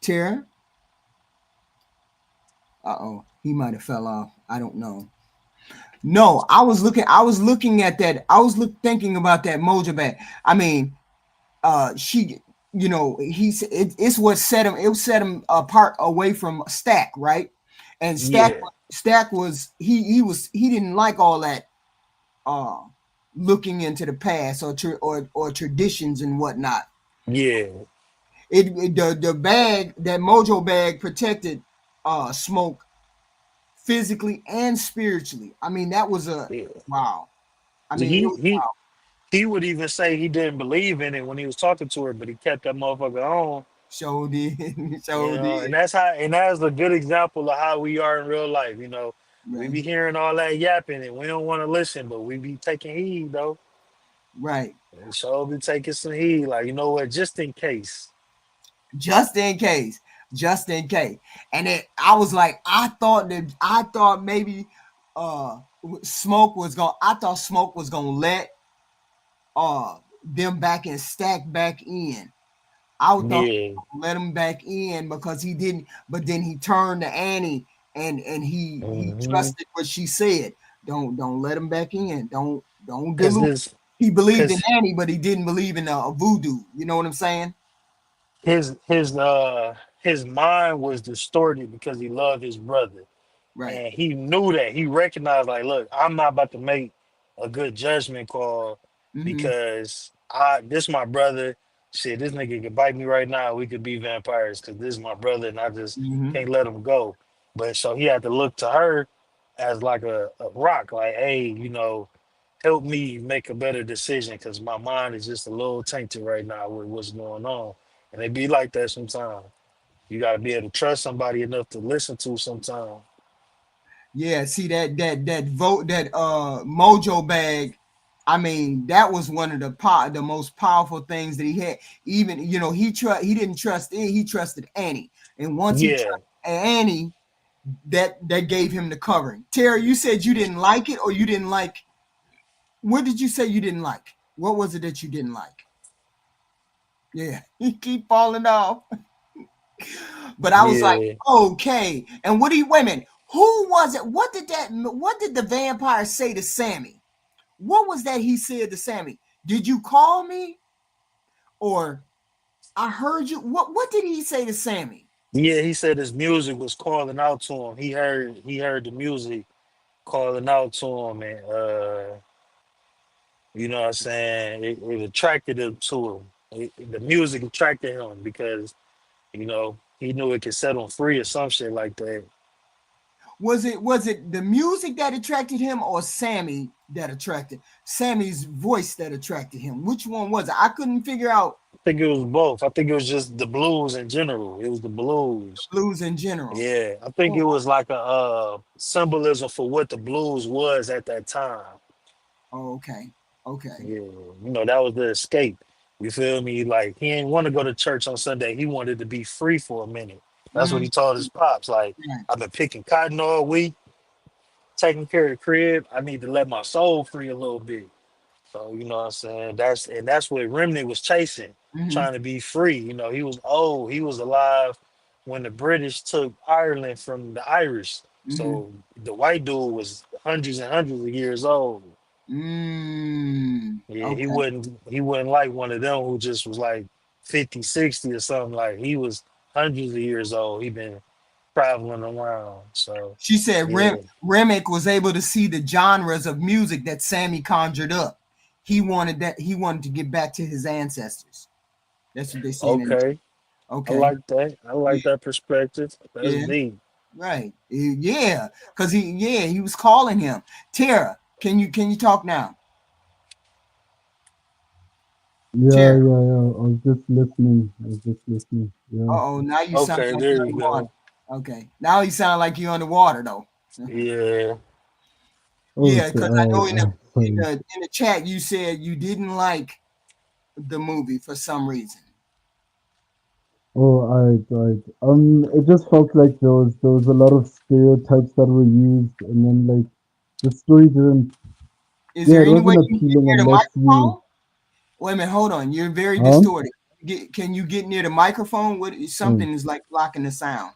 Tara? Uh-oh, he might have fell off. I don't know. No, I was looking at that. Thinking about that Mojo bag. I mean, she, it's what set him. It set him apart away from Stack, right? And yeah, Stack was he didn't like all that uh looking into the past or traditions and whatnot. yeah, The bag, that Mojo bag, protected Smoke physically and spiritually. I mean, that was a yeah. wow. I mean, it He was he wow. he would even say he didn't believe in it when he was talking to her, but he kept that motherfucker on. So did, You so know, did. and that's a good example of how we are in real life. You know, we Right, be hearing all that yapping and we don't want to listen, but we be taking heed though. right. And so be taking some heed, like you know what, just in case. Just in case, just in case. And I was like, I thought maybe I thought Smoke was gonna let them back and Stack back in. I thought Yeah. let him back in because he didn't. But then he turned to Annie and he Hmm. trusted what she said. Don't let him back in. Don't Cause dilute. this, He believed in cause Annie, but he didn't believe in voodoo. You know what I'm saying? his mind was distorted because he loved his brother. Right. And he knew that. He recognized, like, look, I'm not about to make a good judgment call Mm-hmm. because I this my brother. Shit, this nigga could bite me right now. We could be vampires because this is my brother, and I just Mm-hmm. can't let him go. But so he had to look to her as like a rock, like, hey, help me make a better decision because my mind is just a little tainted right now with what's going on. And it be like that sometimes. You gotta be able to trust somebody enough to listen to sometimes. Yeah, see that vote that Mojo bag. I mean, that was one of the most powerful things that he had. Even he didn't trust it. He trusted Annie, and once he Yeah. trusted Annie, that gave him the covering. Terry, you said you didn't like it, or you didn't like. What did you say you didn't like? What was it that you didn't like? Yeah, he keep falling off. But I was like, Yeah. okay. And what do you wait a minute? Who was it? What did the vampire say to Sammy? What was that he said to Sammy? Did you call me? Or I heard you. What did he say to Sammy? Yeah, he said his music was calling out to him. He heard the music calling out to him, and you know what I'm saying, it attracted him to him. The music attracted him because he knew it could set him free or some shit like that. Was it the music that attracted him, or Sammy's voice that attracted him? Which one was it? I couldn't figure out. I think it was both. I think it was just the blues in general. It was the blues. Blues in general. Yeah, I think Oh, it was like a symbolism for what the blues was at that time. oh, okay, okay. Yeah, that was the escape. You feel me? Like he didn't want to go to church on Sunday. He wanted to be free for a minute. That's what Mm, he told his pops. Like, right. I've been picking cotton all week, taking care of the crib. I need to let my soul free a little bit. So you know what I'm saying. That's what Remnant was chasing, Mm-hmm, trying to be free. He was old. He was alive when the British took Ireland from the Irish. mm-hmm. So the white dude was hundreds and hundreds of years old. Yeah, he Okay. wouldn't he wouldn't like one of them who just was like 50, 60 or something. Like he was hundreds of years old. He been traveling around. So She said yeah. Remick was able to see the genres of music that Sammy conjured up. He wanted to get back to his ancestors. That's what they saying in the chat. Okay. I Okay. like that. I Yeah. like that perspective. That's Yeah. deep. Right. Yeah. Cause he was calling him. Tara, can you talk now? Yeah, Tara. yeah, yeah. I was just listening. I was just listening. Yeah. Uh-oh, now you sound Okay, like there you're you underwater. go. Okay. Now you sound like you're underwater though. Yeah. Yeah, Okay. because I know in Sorry. the chat you said you didn't like the movie for some reason. Oh, alright. It just felt like there was a lot of stereotypes that were used, and then like the story didn't. Is Yeah, there it any way wasn't you can get appealing near the unless you. microphone? Wait a minute, hold on. You're very Huh? distorted. Can you get near the microphone? Oh, Something is like blocking the sound.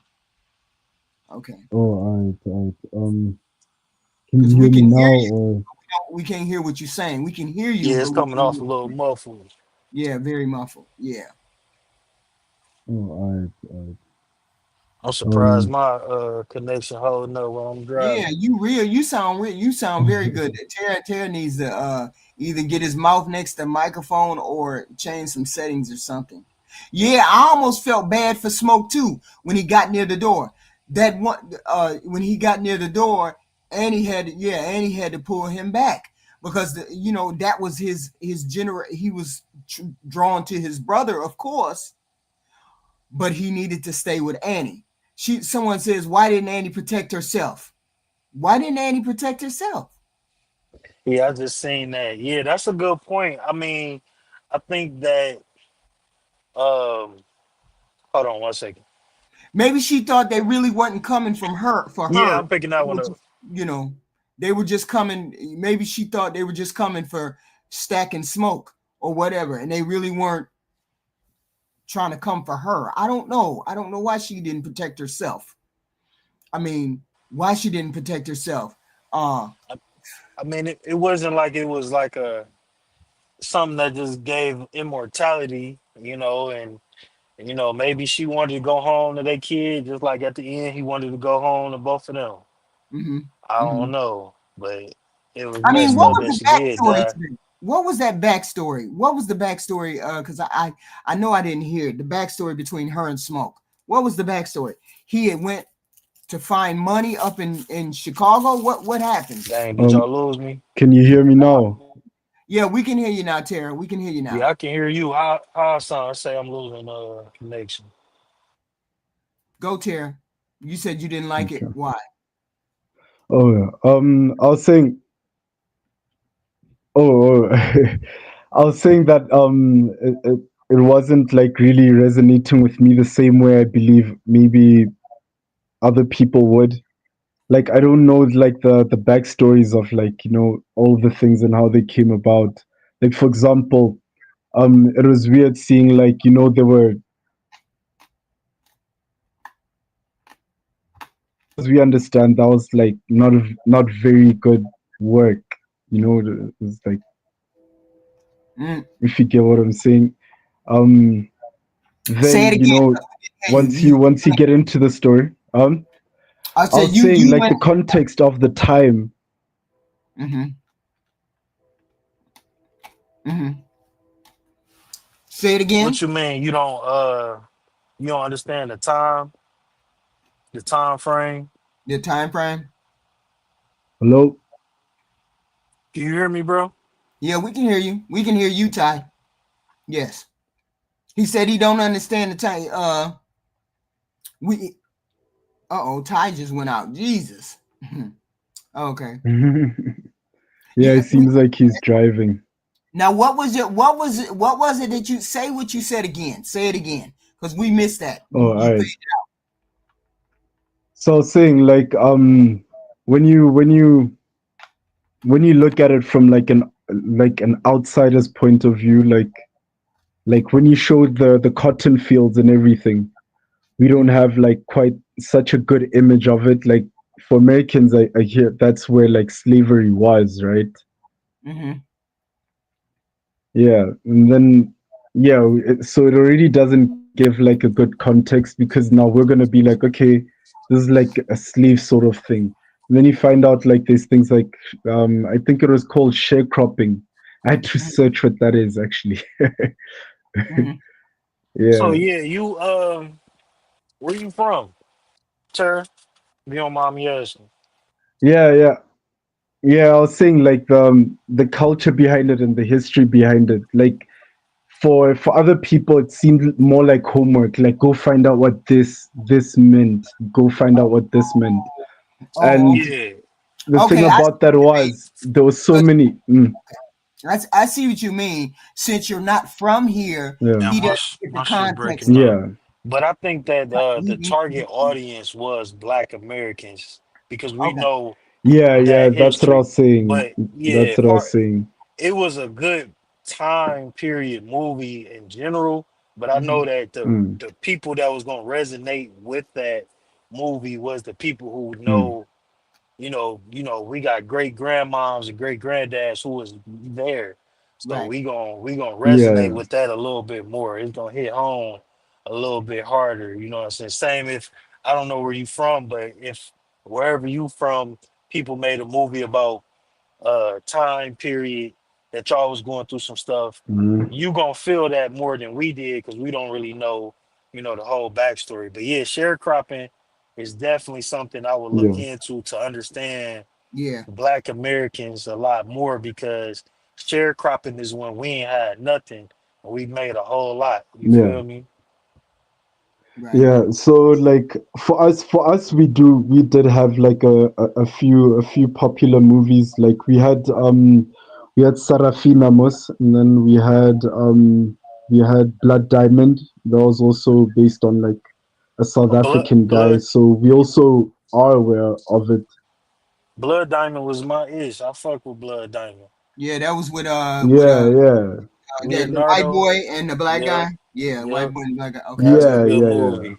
Okay, oh, alright. Can because you we hear me can hear now, you. or? We can't hear what you're saying. We can hear you, Yeah, but it's we coming can't off hear a what little you're saying. muffled. Yeah, very muffled. Yeah. Oh, alright. I'm surprised Um. my connection holding up while I'm Yeah, driving. you real. You sound very good. Tara needs to either get his mouth next to the microphone or change some settings or something. Yeah, I almost felt bad for Smoke too when he got near the door. That one when he got near the door, Annie had to pull him back because that was his he was drawn to his brother, of course, but he needed to stay with Annie. Someone says, why didn't Annie protect herself? Why didn't Annie protect herself? Yeah, I just seen that. Yeah, that's a good point. I mean, I think that hold on one second. Maybe she thought they really wasn't coming from her for Yeah, her. I'm picking They that were one up. just, they were just coming. Maybe she thought they were just coming for stacking smoke or whatever, and they really weren't trying to come for her. I don't know. I don't know why she didn't protect herself. I mean, why she didn't protect herself? Uh, I mean, it wasn't like it was like a something that just gave immortality, and maybe she wanted to go home to their kid, just like at the end he wanted to go home to both of them. mm-hmm, I mm-hmm. don't know, but it was I mean, messed what up was that the she did backstory die. to that? What was that backstory? What was the backstory? Because I know I didn't hear the backstory between her and Smoke. What was the backstory? He had went to find money up in Chicago. What happened? Dang, did Um. y'all lose me? Can you hear me now? Yeah, we can hear you now, Tara. We can hear you Yeah, now. I can hear you. How son say I'm losing connection. Go, Tara. You said you didn't like it. Okay. Why? Oh, yeah. I was saying. Oh. I was saying that it wasn't like really resonating with me the same way I believe maybe other people would. Like I don't know like the backstories of like all the things and how they came about. Like for example, it was weird seeing like there were, as we understand, that was like not very good work. It's like, Mm, if you get what I'm saying. Um, Say it then again. 'Cause we didn't hear once you get into the story, I I said was saying you like went. the context of the time. Mm-hmm. Mm-hmm. Say it What again. you mean? You don't understand the time frame? The time frame. Hello. Can you hear me, bro? Yeah, we can hear you. We can hear you, Ty. Yes. He said he don't understand the time. We. Oh, Ty just went out. Jesus. Okay. Yeah, Yeah. it seems like he's driving. Now, what was it? What was it? What was it that you say? What you said again? Say it again, because we missed that. Oh, You all right. fade. So I was saying like when you look at it from like an outsider's point of view, like when you showed the cotton fields and everything, we don't Mm-hmm. have like quite such a good image of it. Like for Americans, I hear that's where like slavery was, right? Mm-hmm. Yeah, and then yeah, so it already doesn't give like a good context because now we're gonna be like, okay, this is like a slave sort of thing. And then you find out like there's things like I think it was called sharecropping. I had to search what that is actually. Mm-hmm. So Yeah, yeah, where you from, Tara? If you don't mind me asking. yeah, yeah. Yeah, I was saying like the culture behind it and the history behind it. Like for other people, it seemed more like homework. Like go find out what this meant. Go find out what this meant. Oh, And okay. Yeah, the thing Okay, I see about that what you mean. was there was so 'Cause many. I see what you mean. Since you're not from here, Yeah, yeah, he doesn't get the my shit context breaking of up. yeah, But I think that the it. target audience was Black Americans because we Okay. know yeah, yeah. that That's what I history. was saying. But yeah, That's what I was saying. it was a good time period movie in general. But I Mm-hmm. know that Mm, the people that was gonna resonate with that movie was the people who mm. know, we got great grandmoms and great granddads who was there. So Right. we gonna resonate Yeah, with that a little bit more. It's gonna hit home a little bit harder, you know what I'm saying? Same if I don't know where you from, but if wherever you from, people made a movie about time period that y'all was going through some stuff, mm, you gonna feel that more than we did because we don't really know, the whole backstory. But yeah, sharecropping is definitely something I would look yeah, into to understand Yeah. Black Americans a lot more because sharecropping is when we ain't had nothing and we made a whole lot. You yeah. feel me? Right. Yeah, so like for us, we did have like a few popular movies. Like we had Sarafina Mus, and then we had Blood Diamond. That was also based on like a South African guy. Blood, So we also are aware of it. Blood Diamond was my ish. I fuck with Blood Diamond. Yeah, that was with Yeah, yeah, the white Leonardo, boy and the black guy. yep, Yeah, white yep. boy and black guy. Okay, I That was see. a yeah, good yeah, yeah. movie.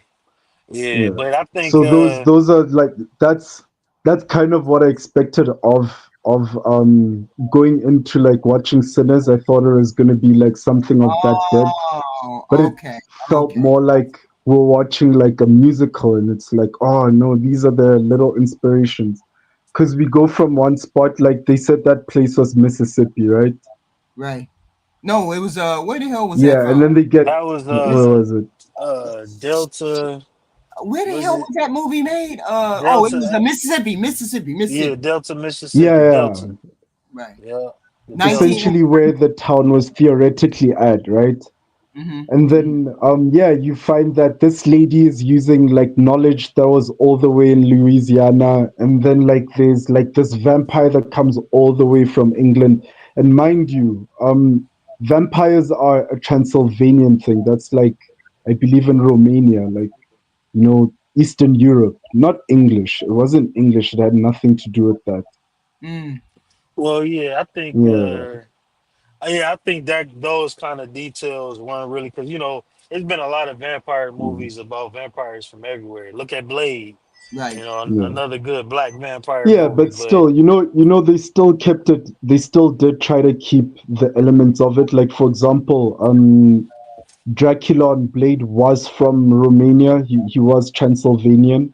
Yeah, Yeah. but I think So those are like that's kind of what I expected of going into like watching Sinners. I thought it was gonna be like something of that depth, Oh, but it okay, felt okay. more like we're watching like a musical, and it's like, oh no, these are the little inspirations. Because we go from one spot, like they said that place was Mississippi, right? Right. No, it was where the hell was that Yeah, and from? then they get that was where was it? Delta. Where the Was hell it was that movie made? Oh, it was Delta? Mississippi, Mississippi, Yeah, Mississippi. Delta, Yeah, Mississippi. yeah. Delta. Right. Yeah, the Delta. 19. Essentially where the town was theoretically at, right? Mm-hmm. And Mm-hmm. then, yeah, you find that this lady is using like knowledge that was all the way in Louisiana. And then, like, there's like this vampire that comes all the way from England. And mind you, vampires are a Transylvanian thing. That's like, I believe in Romania, like, Eastern Europe, not English. It wasn't English. It had nothing to do with that. Mm. Well, yeah, Yeah. I think that those kind of details weren't really because there's been a lot of vampire Mm, movies about vampires from everywhere. Look at Blade, Right. yeah. another good black vampire Yeah, movie. but But still, they still kept it. They still did try to keep the elements of it. Like, for example, Dracula on Blade was from Romania. He was Transylvanian,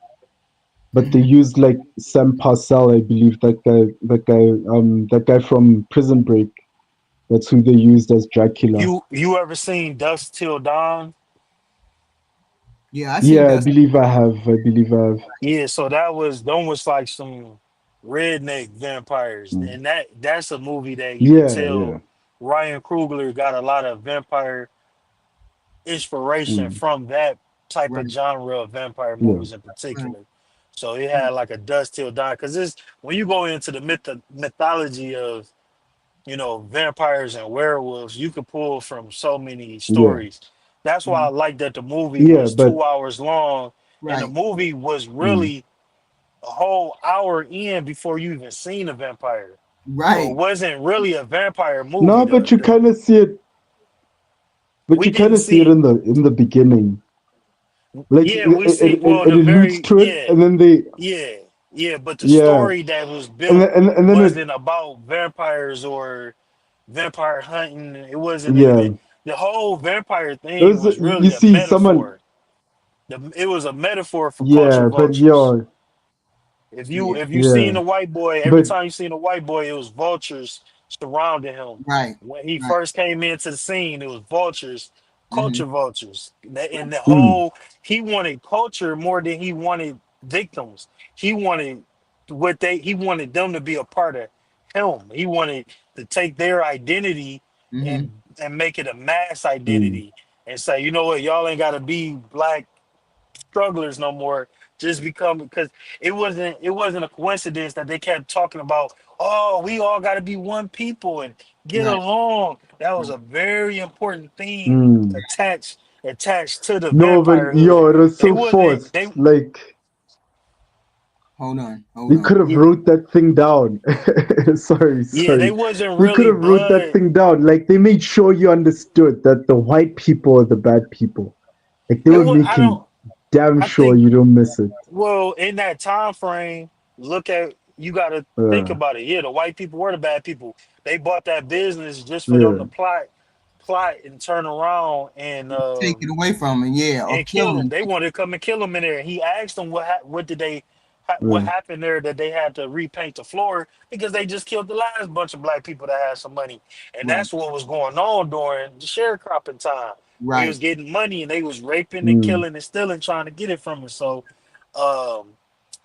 but they Mm-hmm. used like Sam Parcell, I believe, that guy from Prison Break. That's who they used as Dracula. You ever seen Dust Till Dawn? Yeah, I seen Yeah, I Dust. believe I have. I believe I have. Yeah, so that was them was like some redneck vampires, Mm. and that's a movie that you could Yeah, yeah. tell Ryan Coogler got a lot of vampire inspiration Mm. from that type of Right, genre of vampire Yeah, movies in right, particular. So it had like a Dust Till Dawn because it's when you go into the mythology of vampires and werewolves, you could pull from so many yeah, stories. That's why I mm, like that the movie yeah. was But 2 hours long, and the right, movie was mm. really a whole hour in before you even seen a vampire. So it right. wasn't really a vampire movie. No, The but you the kind of see it. But we you kind didn't of see it see. in the beginning. Like Yeah, we see. Well, it the alludes very to it, yeah, and then they yeah, yeah. But the yeah, story that was and built then it wasn't about vampires or vampire hunting. It wasn't yeah. even the whole vampire It thing was was you really a see someone metaphor. It was a metaphor for culture yeah, but vultures. yeah, Yeah, If you seen yeah, a white boy, every but time you seen a white boy, it was vultures surrounding him. right, When he right. first came into the scene, it was vultures, Mm-hmm. culture vultures. And the mm, whole he wanted culture more than he wanted victims. He wanted he wanted them to be a part of him. He wanted to take their identity Mm-hmm. and make it a mass mm, identity and say, you know what, y'all ain't gotta be black strugglers no more. Just become because it wasn't a coincidence that they kept talking about, oh, we all got to be one people and get Right, along. That was right. a very important theme mm. attached to the No, but vampire yo, hood. it was They so wasn't forced. they Like Hold on, hold we on. could have yeah, wrote that thing down. Sorry, yeah, they sorry. wasn't We could really have wrote that blood. thing down. Like they made sure you understood that the white people are the bad people. Like they It were was I making don't damn I sure think you don't miss it. well in that time frame, look at you got to think Uh, about it. Yeah, the white people were the bad people. They bought that business just for them yeah, to plot and turn around Take it away from him, yeah, or and kill kill him. him. They wanted to come and kill him in there. He asked them what did they what uh, happened there that they had to repaint the floor because they just killed the last bunch of black people that had some money, and Right, that's what was going on during the sharecropping time. They right. was getting money and they was raping and mm, killing and stealing, trying to get it from us. So, um,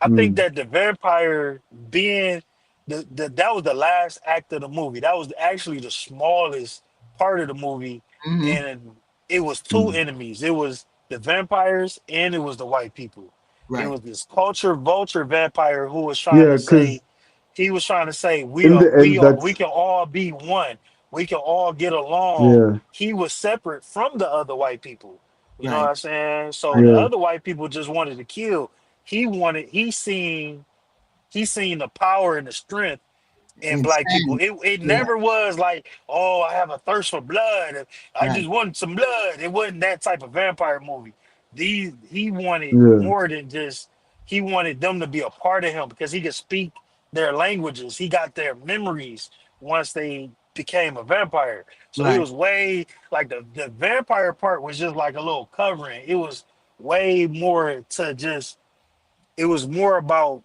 I think mm. that the vampire being that was the last act of the movie. That was actually the smallest part of the movie, Mm-hmm. and it was two Mm. enemies. It was the vampires and it was the white people. It Right, was this culture vulture vampire who was trying Yeah, to say, because he was trying to say in the end, we that's can all be one. We can all get along. yeah, He was separate from the other white people. You know what right, I'm saying? So right. the yeah, other white people just wanted to kill. He seen the power and the strength in black people. Insanity. It Yeah, never was like, oh, I have a thirst for blood. I right, just want some blood. It wasn't that type of vampire movie. These he wanted yeah, more than just he wanted them to be a part of him because he could speak their languages. He got their memories once they became a vampire. So it right. was way like the vampire part was just like a little covering. It was way more to just it was more about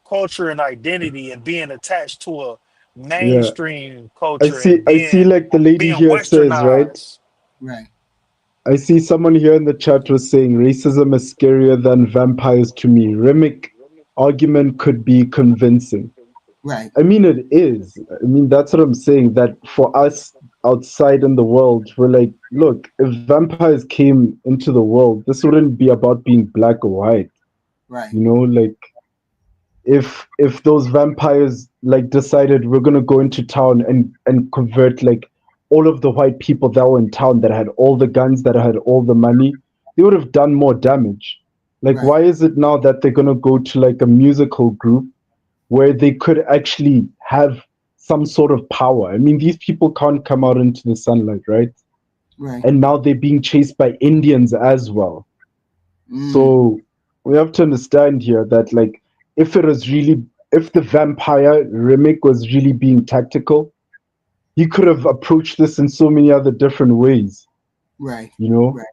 culture and identity and being attached to a yeah. mainstream I culture see. and I see. Like the lady being here says, right? westernized. Right, I see someone here in the chat was saying racism is scarier than vampires to me. Remick argument could be convincing. right, I mean, it is. I mean, that's what I'm saying. That for us outside in the world, we're like, look, if vampires came into the world, this wouldn't be about being black or white. right, You know, like if those vampires like decided we're gonna go into town and convert like all of the white people that were in town that had all the guns that had all the money, they would have done more damage. Like, right, why is it now that they're gonna go to like a musical group where they could actually have some sort of power? I mean, these people can't come out into the sunlight, right? right. And now they're being chased by Indians as well. Mm, So we have to understand here that like if it was really if the vampire remake was really being tactical, he could have approached this in so many other different ways. right, you know. right,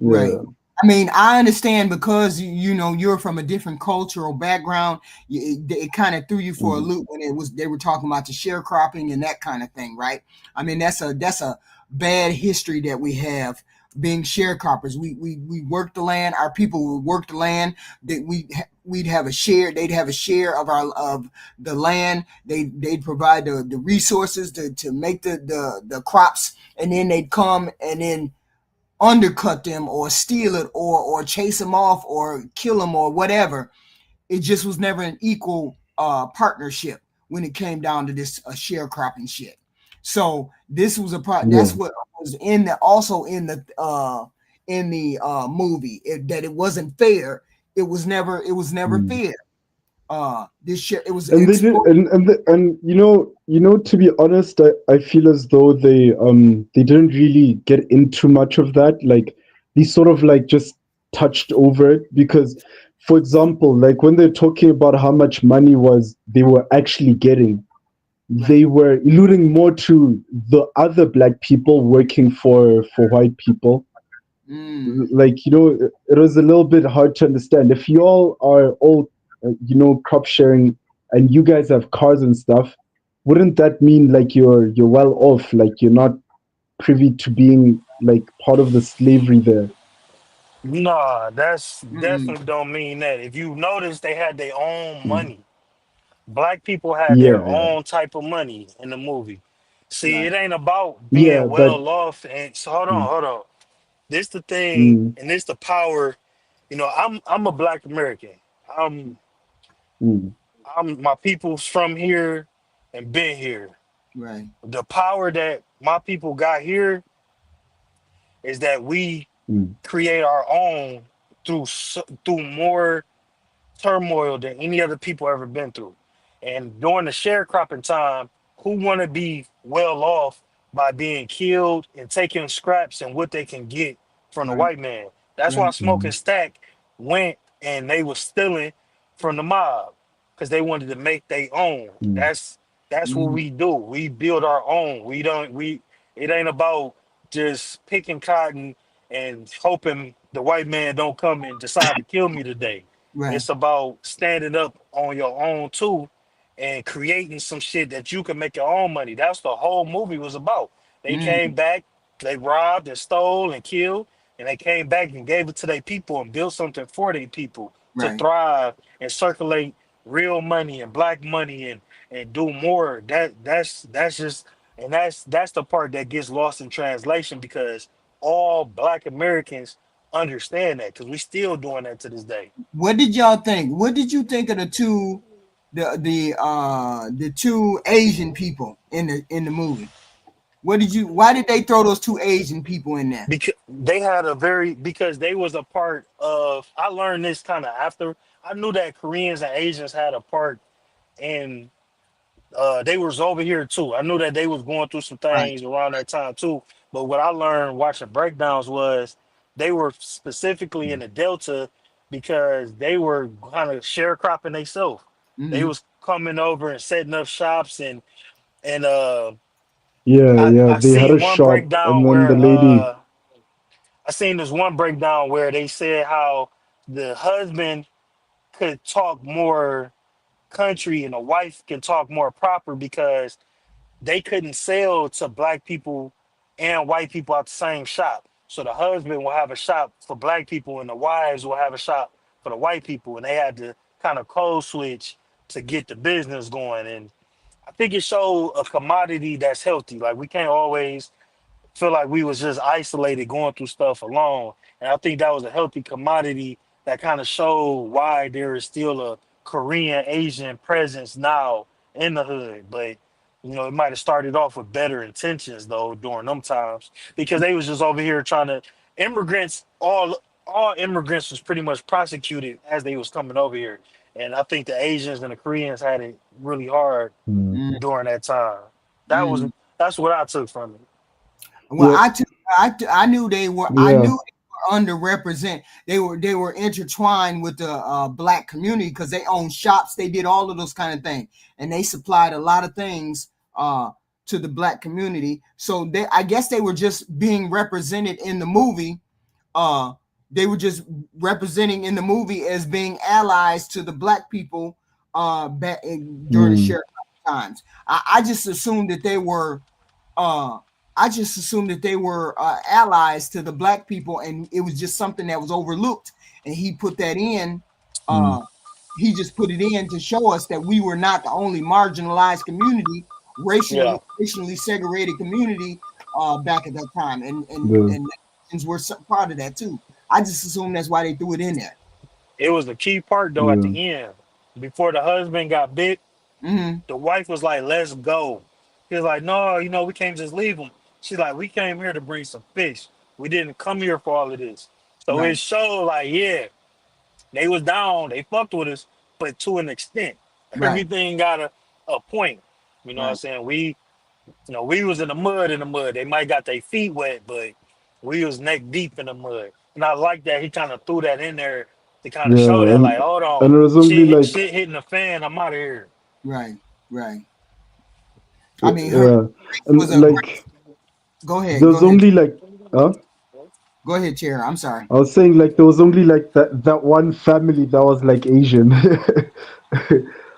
right. Yeah. I mean, I understand because you're from a different cultural background. It kind of threw you for a Mm, loop when it was they were talking about the sharecropping and that kind of thing, right? I mean, that's a bad history that we have being sharecroppers. We work the land. Our people would work the land. That we'd have a share. They'd have a share of the land. They'd provide the resources to make the crops, and then they'd come and then undercut them or steal it or chase them off or kill them or whatever. It just was never an equal partnership when it came down to this sharecropping shit. So this was a part. yeah. That's what was in the also in the movie that it wasn't fair. It was never Mm. fair. This shit it was And they did, exploited. and to be honest, I feel as though they didn't really get into much of that. Like they sort of like just touched over it because, for example, like when they're talking about how much money was they were actually getting, Right. they were alluding more to the other black people working for white people. Mm, Like, it was a little bit hard to understand if you all are all crop sharing and you guys have cars and stuff. Wouldn't that mean like you're well off, like you're not privy to being like part of the slavery there? Nah, that's mm, definitely don't mean that. If you notice, they had their own Mm. money. Black people had Yeah, their yeah, own type of money in the movie. See, right. it ain't about yeah, being but well off. And so hold on, mm, hold on. This the thing, mm, and this the power. I'm a Black American. I'm mm, I'm my people's from here and been here. Right. The power that my people got here is that we mm, create our own through more turmoil than any other people ever been through. And during the sharecropping time, who want to be well off by being killed and taking scraps and what they can get from the Right. white man? That's why Right. Smoke and mm, Stack went and they was stealing from the mob because they wanted to make their own. mm, That's what Mm, we do. We build our own. We don't we It ain't about just picking cotton and hoping the white man don't come and decide to kill me today. right. It's about standing up on your own too and creating some shit that you can make your own money. That's the whole movie was about. They Mm, came back, they robbed and stole and killed, and they came back and gave it to their people and built something for their people to right. thrive and circulate real money and black money and do more. That's just and that's the part that gets lost in translation because all black Americans understand that because we still doing that to this day. What did y'all think? What did you think of the two Asian people in the movie? Why did they throw those two Asian people in there? Because they had a very because they was a part of I learned this kind of after I knew that Koreans and Asians had a part and they was over here too. I knew that they was going through some Right. things around that time too. But what I learned watching breakdowns was they were specifically in mm. the Delta because they were kind of sharecropping themselves. They Mm-hmm. was coming over and setting up shops and Yeah, yeah. I They had a seen one shop, and breakdown then the where lady. I seen this one breakdown where they said how the husband could talk more country and the wife can talk more proper because they couldn't sell to black people and white people at the same shop. So the husband will have a shop for black people and the wives will have a shop for the white people. And they had to kind of code switch to get the business going. And I think it showed a commodity that's healthy. Like we can't always feel like we was just isolated going through stuff alone. And I think that was a healthy commodity that kind of showed why there is still a Korean Asian presence now in the hood. But it might have started off with better intentions though during them times because they was just over here trying to immigrants all immigrants was pretty much prosecuted as they was coming over here. And I think the Asians and the Koreans had it really hard Mm. during that time. That was Mm-hmm. that's what I took from it. Well, Yeah, I knew they were. I yeah. knew they were underrepresented. They were intertwined with the black community because they owned shops. They did all of those kind of things, and they supplied a lot of things. to the black community. So they, I guess they were just being represented in the movie. Uh, they were just representing in the movie as being allies to the black people back during the Mm. sheriff times. I just assumed that they were uh I just assumed that they were allies to the black people, and it was just something that was overlooked, and he put that in. Mm. Uh, he just put it in to show us that we were not the only marginalized community, Yeah, racially segregated community back at that time, Yeah. and Mexicans were part of that too. I just assumed that's why they threw it in there. it was the key part though at Yeah. the end. Before the husband got bit, Mm-hmm. the wife was like, "Let's go." He was like, "No, we can't just leave him." She's like, "We came here to bring some fish. We didn't come here for all of this." So it Right, showed like, yeah, they was down, they fucked with us, but to an extent. right, Everything got a point. You know what I'm right. saying? We was in the mud They might got their feet wet, but we was neck deep in the mud. And I like that he kind of threw that in there to kind of show Yeah. that, like, hold on, And it was only like shit hitting the fan. I'm out of here. Right, right. I mean, her yeah, was and a great. like Go there was ahead, only like go ahead, Chair. I'm sorry. I was saying like there was only like that one family that was like Asian.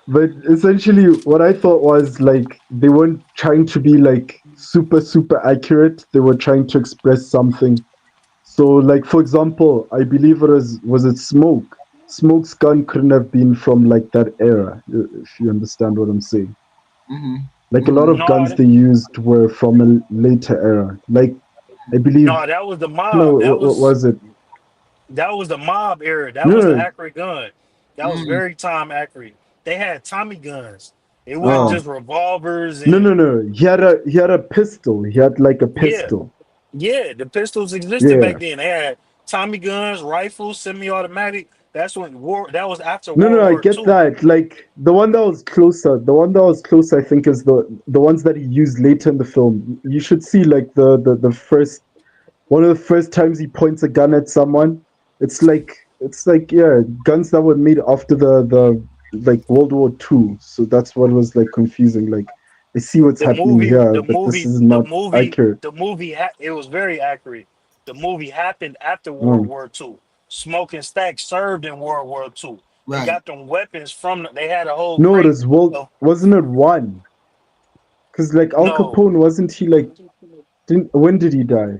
But essentially what I thought was like they weren't trying to be like super accurate. They were trying to express something. So like for example, I believe was it Smoke? Smoke's gun couldn't have been from like that era, if you understand what I'm saying. Mm-hmm. Like a lot Mm-hmm. of No, guns they used were from a later era. Like I believe no, that was the no, mob. what was it? That was the mob era. That No, was the no, accurate gun. That was Mm. very time accurate. They had Tommy guns. It wasn't Oh, uh, just revolvers no, no, and no. He had a pistol. He had like a yeah, pistol. yeah. The pistols existed Yeah. back then. They had Tommy guns, rifles, semi-automatic. That's when war. That was after No, World no, I War get Two. that. Like the one that was closer, I think, is the ones that he used later in the film. You should see like the first one of the first times he points a gun at someone. It's like yeah, guns that were made after the like World War Two. So that's what was like confusing. Like I see what's The happening movie, here, the but this movie, is the not movie, accurate. the movie. It was very accurate. The movie happened after World Mm. War Two. Smoke and Stack served in World War Two. They right. got them weapons from. They had a whole No, it crate was well, of wasn't it one? Because like Al no. Capone wasn't he like didn't when did he die?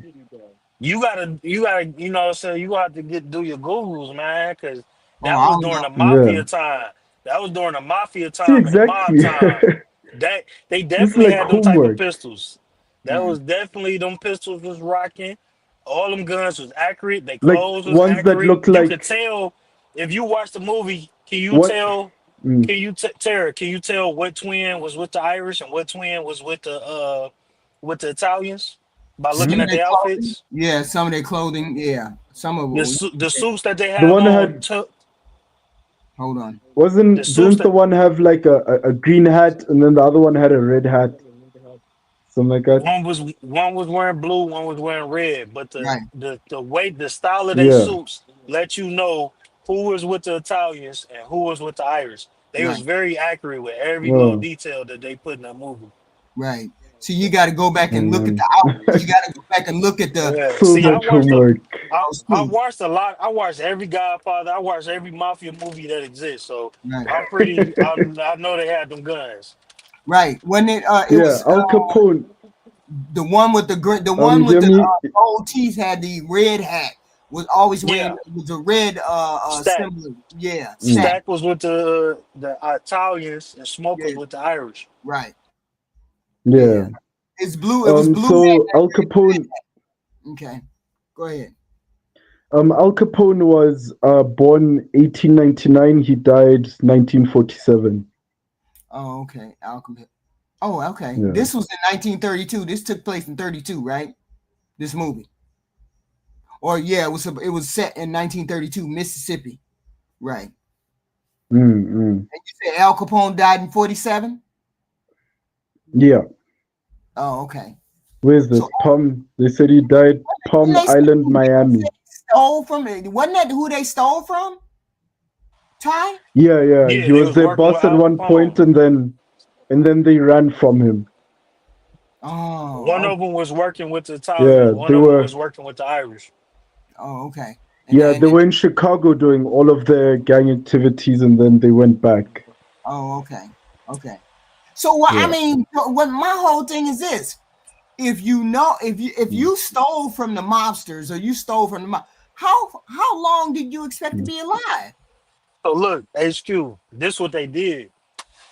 You know what I'm saying? You got to do your Googles, man, because Oh, that I was don't during know. the Yeah. mafia time. That was during the mafia See time and the mob exactly. time. That they This is definitely like had them type of homework. pistols. That Right. was definitely them pistols was rocking. All them guns was accurate. Their Like clothes was ones that accurate. look You could like tell if you watch the movie. Can you what? tell? Mm. Tara? Can you tell what twin was with the Irish and what twin was with the Italians by Some looking of at Hmm? their the clothing, outfits? yeah. Some of their clothing, yeah. Some of them. The suits that they The have one that on, had Hold on. the wasn't suits didn't the that one have like a green hat and then the other one had a red hat, something like that? one was wearing blue, one was wearing red, but Right. the style of their Yeah. suits let you know who was with the Italians and who was with the Irish. They was Right. very accurate with every little Oh, detail that they put in that movie. Right. So you got to go back oh and look at the man. outfits. You got to go back and look at the Yeah. So See, much homework. those I suits. watched a lot. I watched every Godfather. I watched every mafia movie that exists. So Right. I know they had them guns. Right. When it Yeah, was Al Capone. the one with the one with Hear the me? gold teeth had the red hat. Was always wearing Yeah. was a red Stack. symbol. Yeah. Mm. Stack. Stack was with the Italians and Smoke was Yeah. with the Irish. Right. Yeah. Yeah. It's blue. It was blue So Al hat. Capone. Okay. Go ahead. Al Capone was born 1899. He died 1947. Oh, okay. Alchemy. Oh, okay. Yeah. This was in 1932. This took place in 32, right? This movie. Or yeah, it was set in 1932, Mississippi. Right. Mm. And you said Al Capone died in 47? Yeah. Oh, okay. Where's So this? Palm. They said he died didn't Palm they say Island, didn't they say Miami. he stole from it? Wasn't that who they stole from? Ty? Yeah, yeah. Yeah, He they was was their working with boss at Al one Capone. point, and then they ran from him. One Oh, of them was working with the Italians. Yeah, One they of them were. was working with the Irish. oh, okay. Yeah, And they were in Chicago doing all of their gang activities, and then they went back. oh, okay, okay. So what I Yeah. mean, what my whole thing is this: if you know, if Mm, you stole from the mobsters or you stole from the mob, how long did you expect to mm, be alive? So look, HQ, this what they did.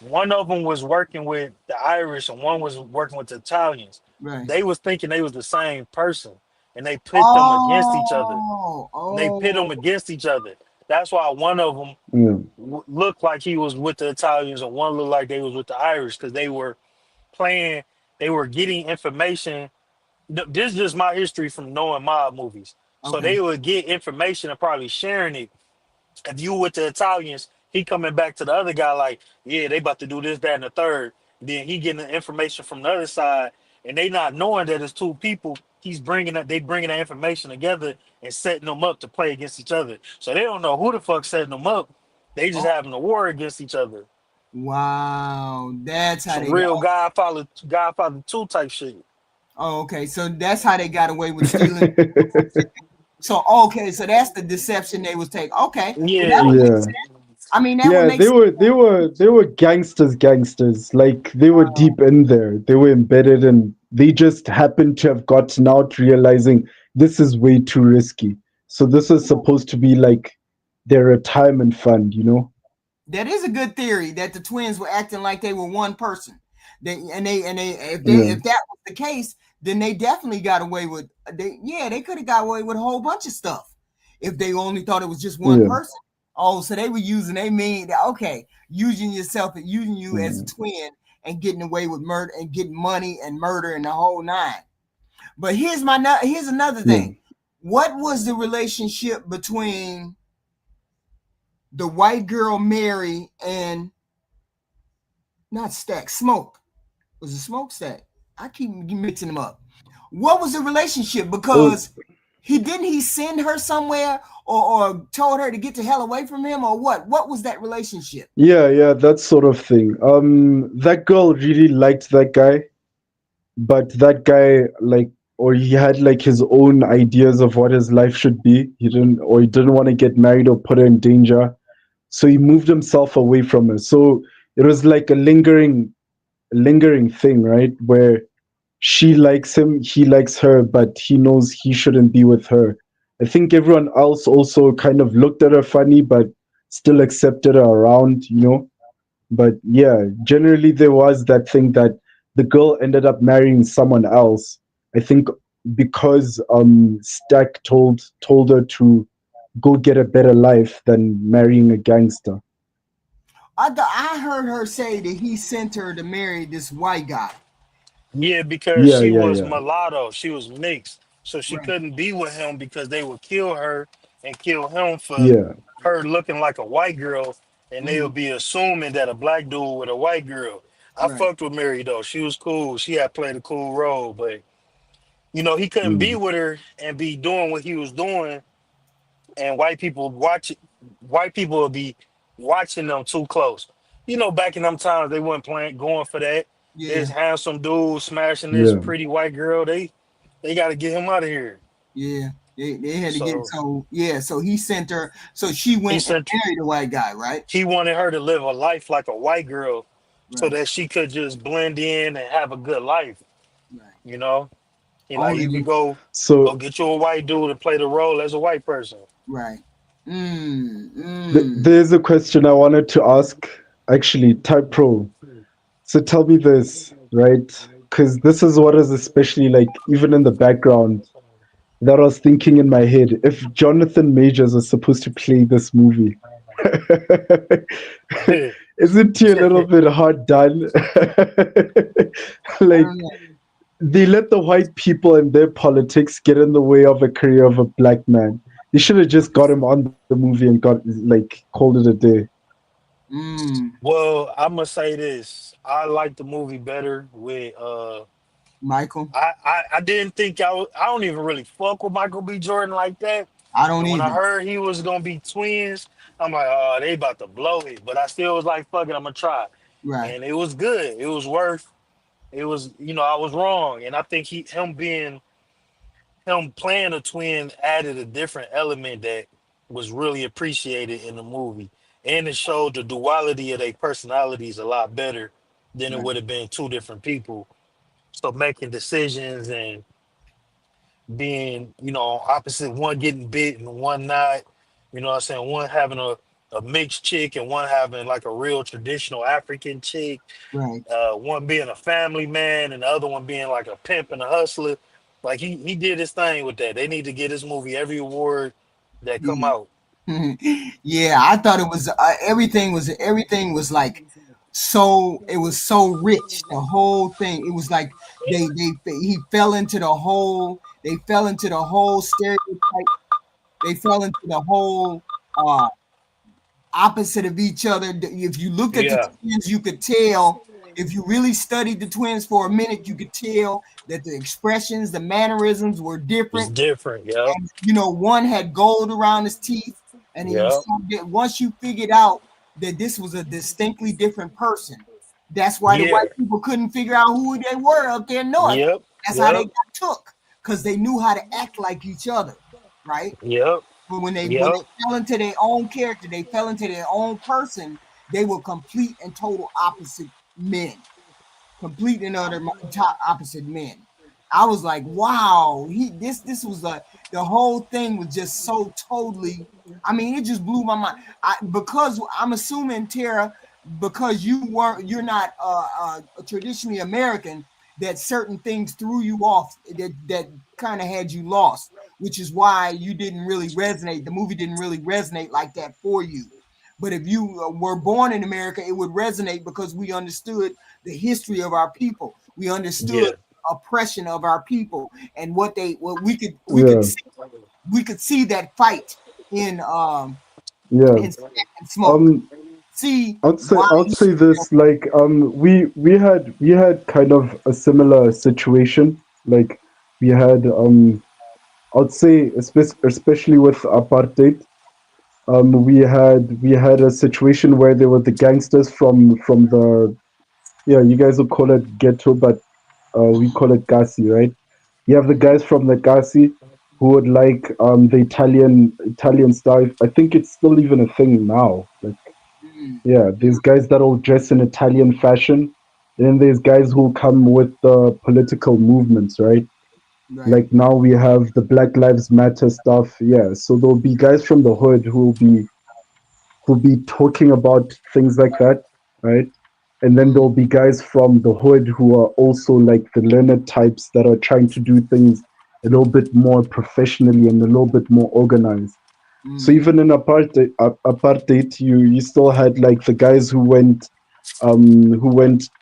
One of them was working with the Irish and one was working with the Italians. Right. They was thinking they was the same person, and they pit them against each other. Oh, And they pit oh, them against each other. That's why one of them yeah. looked like he was with the Italians, and one looked like they was with the Irish because they were playing. They were getting information. This is just my history from knowing mob movies. So okay. they would get information and probably sharing it. If you with the Italians, he coming back to the other guy like, yeah, they about to do this, that, and the third. Then he getting the information from the other side, and they not knowing that it's two people. He's bringing that they bringing that information together and setting them up to play against each other. So they don't know who the fuck setting them up. They just Oh, having a war against each other. wow, that's how Some they got. real Godfather 2 type shit. Oh, okay, so that's how they got away with stealing. So okay, so that's the deception they was taking. Okay, well that would Yeah, make Yeah. sense. I mean, that would Yeah, make sense. they were gangsters. Like they were deep in there. They were embedded, and they just happened to have gotten out realizing this is way too risky. So this is supposed to be like their retirement fund, you know? That is a good theory that the twins were acting like they were one person. They Yeah. if that was the case, then they definitely got away with they could have got away with a whole bunch of stuff if they only thought it was just one Yeah. person. Oh, so they were using they mean okay, using yourself and using you as a Mm, twin and getting away with murder and getting money and murder and the whole nine. But here's another yeah. thing. What was the relationship between the white girl Mary and not Stack, Smoke? Was it Smoke Stack? I keep mixing them up. What was the relationship? Oh, Because he send her somewhere or told her to get the hell away from him or what? What was that relationship? yeah, yeah, that sort of thing. That girl really liked that guy, but that guy like or he had like his own ideas of what his life should be. He didn't want to get married or put her in danger. So he moved himself away from her. So it was like a lingering thing, right? Where she likes him, he likes her, but he knows he shouldn't be with her. I think everyone else also kind of looked at her funny, but still accepted her around, you know? But yeah, generally there was that thing that the girl ended up marrying someone else. I think because Stack told her to go get a better life than marrying a gangster. I heard her say that he sent her to marry this white guy. yeah, because Yeah, she yeah, was yeah. mulatto, she was mixed, so she Right. couldn't be with him because they would kill her and kill him for Yeah. her looking like a white girl, and they Mm-hmm. would be assuming that a black dude with a white girl. I Right. fucked with Mary though; she was cool. She had played a cool role, but he couldn't be Mm, with her and be doing what he was doing, and white people would be watching them too close. Back in them times, they weren't playing going for that. This Yeah. handsome dude smashing this yeah. pretty white girl. They got to get him out of here. Yeah. They had to get So so yeah. So he sent her. So she he went and sent. married the white guy. Right. He wanted her to live a life like a white girl, so Right. that she could just blend in and have a good life. Right. You know, Only you could to go So get you a white dude to play the role as a white person. right. Mm. there's a question I wanted to ask. Actually, Type Pro. So tell me this, right? Because this is what is especially like even in the background that I was thinking in my head. If Jonathan Majors was supposed to play this movie, isn't he a little bit hard done? I Like don't know. they let the white people and their politics get in the way of a career of a black man. They should have just got him on the movie and got like called it a day. Mm. Well, I must say this. I like the movie better with Michael. I didn't think I don't even really fuck with Michael B. Jordan like that. I don't And when I either. heard he was gonna be twins, I'm like, oh, they about to blow it. But I still was like, fuck it, I'm gonna try. Right. And it was good. It was worth It was, I was wrong, and I think him playing a twin added a different element that was really appreciated in the movie, and it showed the duality of their personalities a lot better than it Right. would have been two different people. So making decisions and being, opposite, one getting bit and one not, what I'm saying, one having a mixed chick and one having like a real traditional African chick, Right. one being a family man and the other one being like a pimp and a hustler. Like he did his thing with that. They need to get this movie every award that come Yeah. out. Yeah, I thought it was everything was like so it was so rich. The whole thing, it was like he fell into the whole they fell into the whole stereotype. They fell into the whole uh opposite of each other. If you looked at the Yeah, twins, you could tell. If you really studied the twins for a minute, you could tell that the expressions, the mannerisms were it's different. different. Yep, And one had gold around his teeth, and you yep, saw that once you figured out that this was a distinctly different person. That's why the yeah, white people couldn't figure out who they were up there north. yep, That's how they yep, got took, because they knew how to act like each other, right? yep, But when they yep, fell into their own character, they fell into their own person. They were complete and total opposite men, complete and utter top opposite men. I was like, wow, this was the whole thing was just so totally. I mean, it just blew my mind. Because I'm assuming, Tara, because you're not traditionally American, that certain things threw you off, that kind of had you lost, which is why you didn't really resonate. The movie didn't really resonate like that for you. But if you were born in America, it would resonate because we understood the history of our people. We understood yeah, oppression of our people and what Yeah, we could see that fight yeah. in Smack and Smoke. Um, See I'd say why I'd say this like we had kind of a similar situation. Like we had I'd say especially with apartheid. We had a situation where there were the gangsters from the, yeah, you guys will call it ghetto, but we call it Gasi, right? You have the guys from the Gasi who would like the Italian style. I think it's still even a thing now. Like, mm, yeah, there's guys that'll dress in Italian fashion. Then there's guys who come with the political movements, right? right. Like now we have the Black Lives Matter stuff. Yeah, so there'll be guys from the hood who'll be talking about things like that, right? And then Mm, there'll be guys from the hood who are also like the learned types that are trying to do things a little bit more professionally and a little bit more organized. So mm, even in apartheid, you still had like the guys who went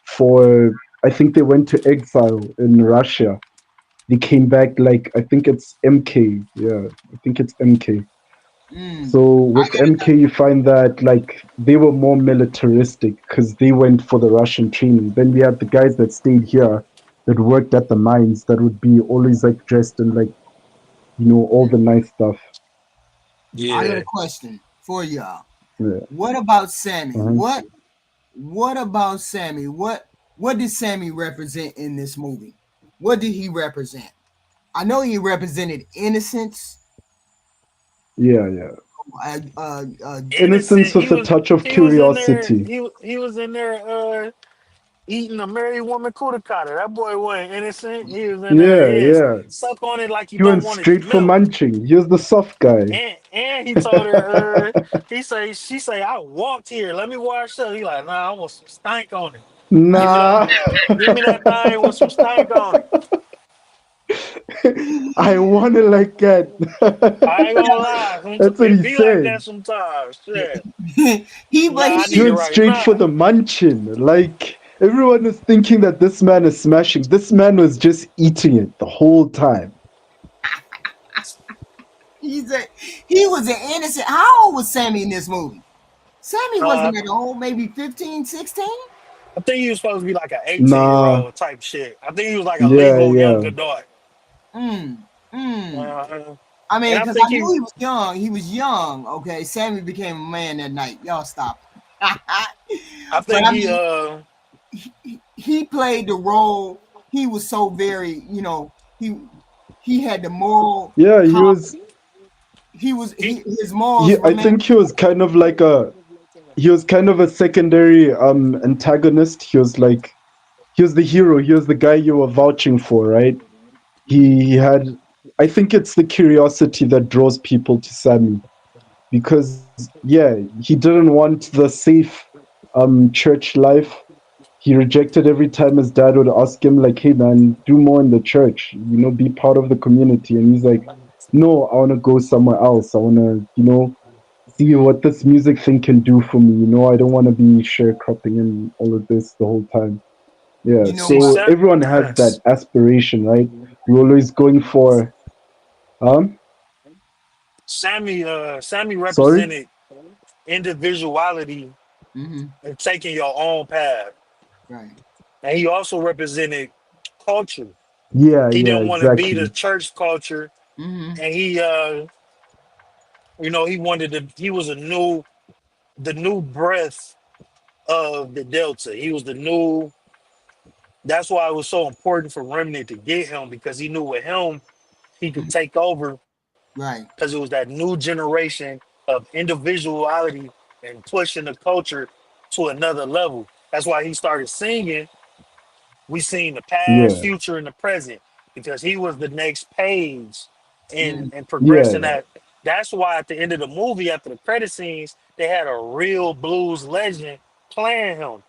for, I think they went to exile in Russia. They came back like, I think it's MK. Yeah, I think it's MK. mm. So with MK, you find that like they were more militaristic because they went for the Russian training. Then we had the guys that stayed here that worked at the mines that would be always like dressed in like, all the nice stuff. I got a yeah. question for y'all. Yeah. What about Sammy? Uh-huh. What about Sammy? What did Sammy represent in this movie? What did he represent? I know he represented innocence, Yeah, yeah. Innocent. Innocence He with a was touch of he was in there. curiosity. He was in there eating a married woman cootie cutter. That boy wasn't innocent. He was in there. Yeah, Yes, yeah. suck on it like you He don't went want its straight for milk. munching. He was the soft guy. And he told her, she say, I walked here. Let me wash up. He like, nah, I want some stank on it. Give me that, Nah, give me that thing with some stank on it. I want it like that. I ain't gonna lie. That's what It he be like said. that sometimes. Shit. he He but like, I He need it he went right straight for now. the munchin. Like everyone is thinking that this man is smashing. This man was just eating it the whole time. he's a he was an innocent. How old was Sammy in this movie? Sammy Uh, wasn't that old, maybe 15, 16. I think he was supposed to be like an 18-year Nah. old type shit. I think he was like a Yeah, legal young yeah. adult. Mm, mm. Uh, I and mean, I because think I knew he, he was young. He was young. Okay, Sammy became a man that night. Y'all stop. I But think I he, mean, he played the role. He was so very, he had the moral Yeah, compass. He His morals I remained. think he was kind of like he was kind of a secondary antagonist. He was the hero. He was the guy you were vouching for, right? He had, I think it's the curiosity that draws people to Sammy, because yeah, he didn't want the safe church life. He rejected every time his dad would ask him, like, hey man, do more in the church, be part of the community. And he's like, no, I want to go somewhere else. I want to, see Mm, what this music thing can do for me. I don't want to be sharecropping and all of this the whole time. Yeah, you know see what? so Sam, everyone has that aspiration, right? We're always going for, Sammy sorry? represented individuality Hmm. and taking your own path, Right. and he also represented culture. Yeah, He yeah, didn't want to be the exactly. church culture, Hmm. and he wanted to. He was the new breath of the Delta. He was the new. That's why it was so important for Remnant to get him, because he knew with him he could take over, Right. because it was that new generation of individuality and pushing the culture to another level. That's why he started singing. We seen the past, Yeah, future, and the present, because he was the next page in Mm, progressing yeah, that. That's why at the end of the movie, after the credit scenes, they had a real blues legend playing him,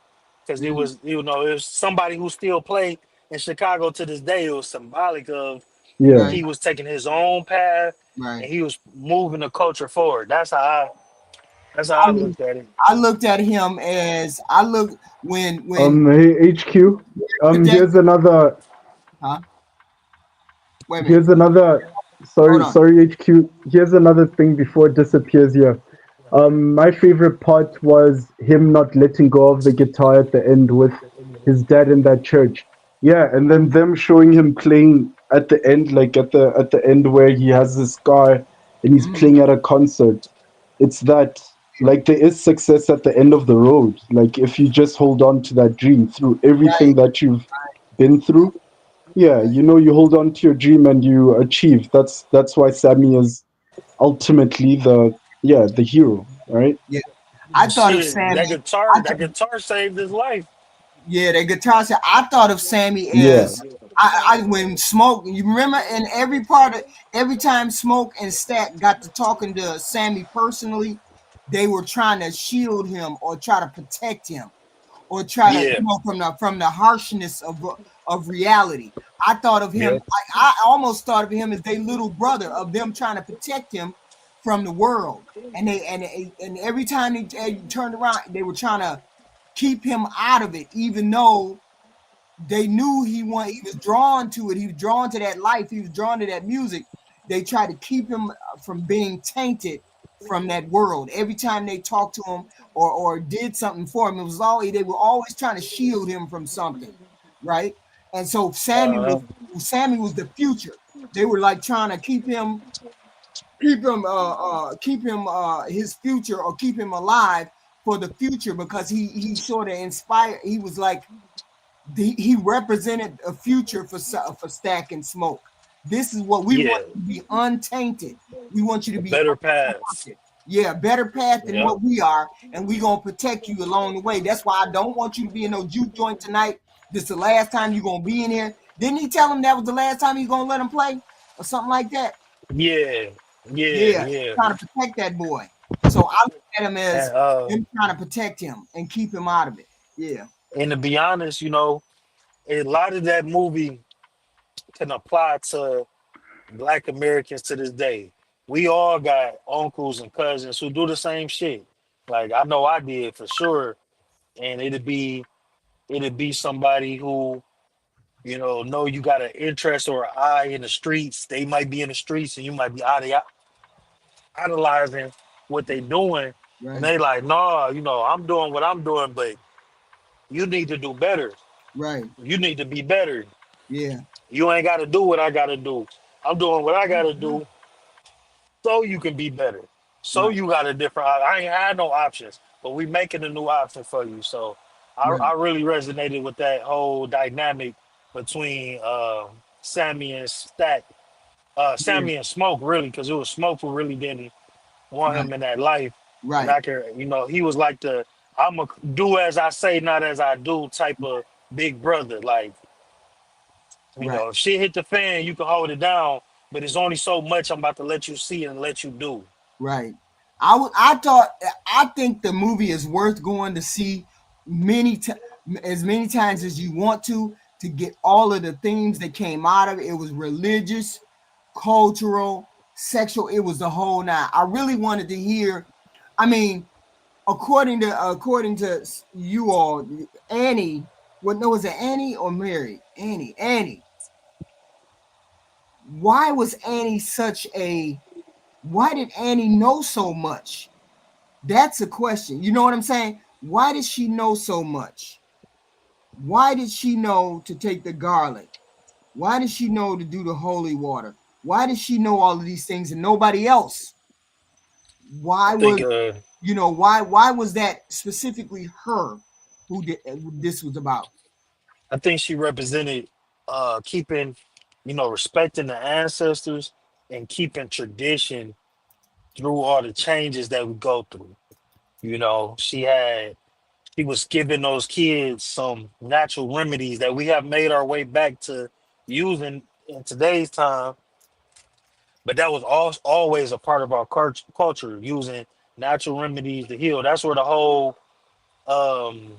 because it mm, was it was somebody who still played in Chicago to this day. It was symbolic of yeah. right. he was taking his own path Right. and he was moving the culture forward. That's how I I mean, looked at it. I looked at him as I look when Hey, HQ. protect. Here's another. Huh? Wait a minute. Here's another. Hold Sorry, on. sorry, HQ. Here's another thing before it disappears here. My favorite part was him not letting go of the guitar at the end with his dad in that church. Yeah, and then them showing him playing at the end, like at the end where he has the scar and he's Hmm. playing at a concert. It's that, like, there is success at the end of the road. Like, if you just hold on to that dream through Right. everything that you've been through, yeah, Right. you hold on to your dream and you achieve. That's why Sammy is ultimately the hero, right? Yeah. I thought of Shit, Sammy. I that th- guitar saved his life. yeah, that guitar. I thought of Sammy Yeah, as I when Smoke. You remember in every part of every time Smoke and Stack got to talking to Sammy personally, they were trying to shield him or try to protect him or try to Yeah, from the harshness of reality. I thought of him. yeah, I almost thought of him as their little brother of them trying to protect him from the world. And every time he turned around, they were trying to keep him out of it, even though they knew he was drawn to it. He was drawn to that life. He was drawn to that music. They tried to keep him from being tainted from that world. Every time they talked to him or did something for him, it was always they were always trying to shield him from something, right? And so uh, Sammy was the future. They were like trying to keep him his future or keep him alive for the future because he sort of inspired. He was like he represented a future for Stack and Smoke. This is what we want yeah. you to be untainted. We want you to A be better path. uncorrupted. Yeah, better path than Yeah, what we are, and we gonna protect you along the way. That's why I don't want you to be in no juke joint tonight. This is the last time you're gonna be in here. Didn't he tell him that was the last time he's gonna let him play or something like that? yeah, yeah, Yeah, yeah. trying to protect that boy. So I look at him as And him trying to protect him and keep him out of it. Yeah. to be honest, a lot of that movie can apply to Black Americans to this day. We all got uncles and cousins who do the same shit. Like I know I did for sure, and it'd be somebody who know you got an interest or an eye in the streets. They might be in the streets, and you might be idolizing what they doing, and Right. they like, nah, I'm doing what I'm doing, but you need to do better. Right. You need to be better. Yeah. You ain't got to do what I got to do. I'm doing what I got to do so you can be better. So Right. you got a different. I ain't had no options, but we making a new option for you. So right, I really resonated with that whole dynamic between Sammy and Stack, yeah, Sammy and Smoke, really, because it was Smoke who really didn't want right, him in that life, and right, I can, you know, he was like the I'm a do as I say, not as I do type of big brother. Like, you right. know, if shit hit the fan, you can hold it down, but it's only so much I'm about to let you see and let you do. Right. I thought I think the movie is worth going to see as many times as you want to get all of the themes that came out of it. It was religious, cultural, sexual. It was the whole nine. I really wanted to hear. I mean, according to you all, Annie. What? No, was it Annie or Mary? Annie. Annie. Why was Annie such a? Why did Annie know so much? That's a question. You know what I'm saying? Why did she know so much? Why did she know to take the garlic? Why did she know to do the holy water? Why did she know all of these things and nobody else? I Why think was why was that specifically her who did this was about? I think she represented keeping, you know, respecting the ancestors and keeping tradition through all the changes that we go through. You know, she was giving those kids some natural remedies that we have made our way back to using in today's time, but that was always a part of our culture, using natural remedies to heal. That's where um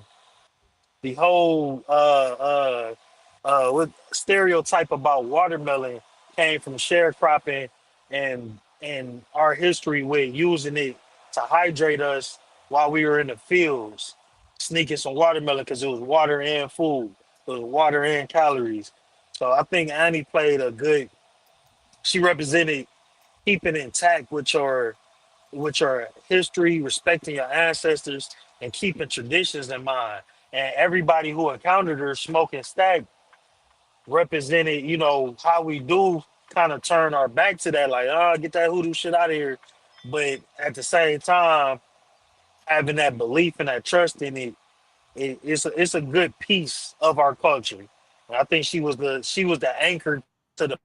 the whole with stereotype about watermelon came from sharecropping and our history with using it to hydrate us while we were in the fields, sneaking some watermelon because it was water and food, it was water and calories. So I think Annie played a good. She represented keeping intact with your history, respecting your ancestors, and keeping traditions in mind. And everybody who encountered her smoking stack represented, you know, how we do kind of turn our back to that, like, oh, get that hoodoo shit out of here. But at the same time, having that belief and that trust in it, it's a good piece of our culture. And I think she was the anchor to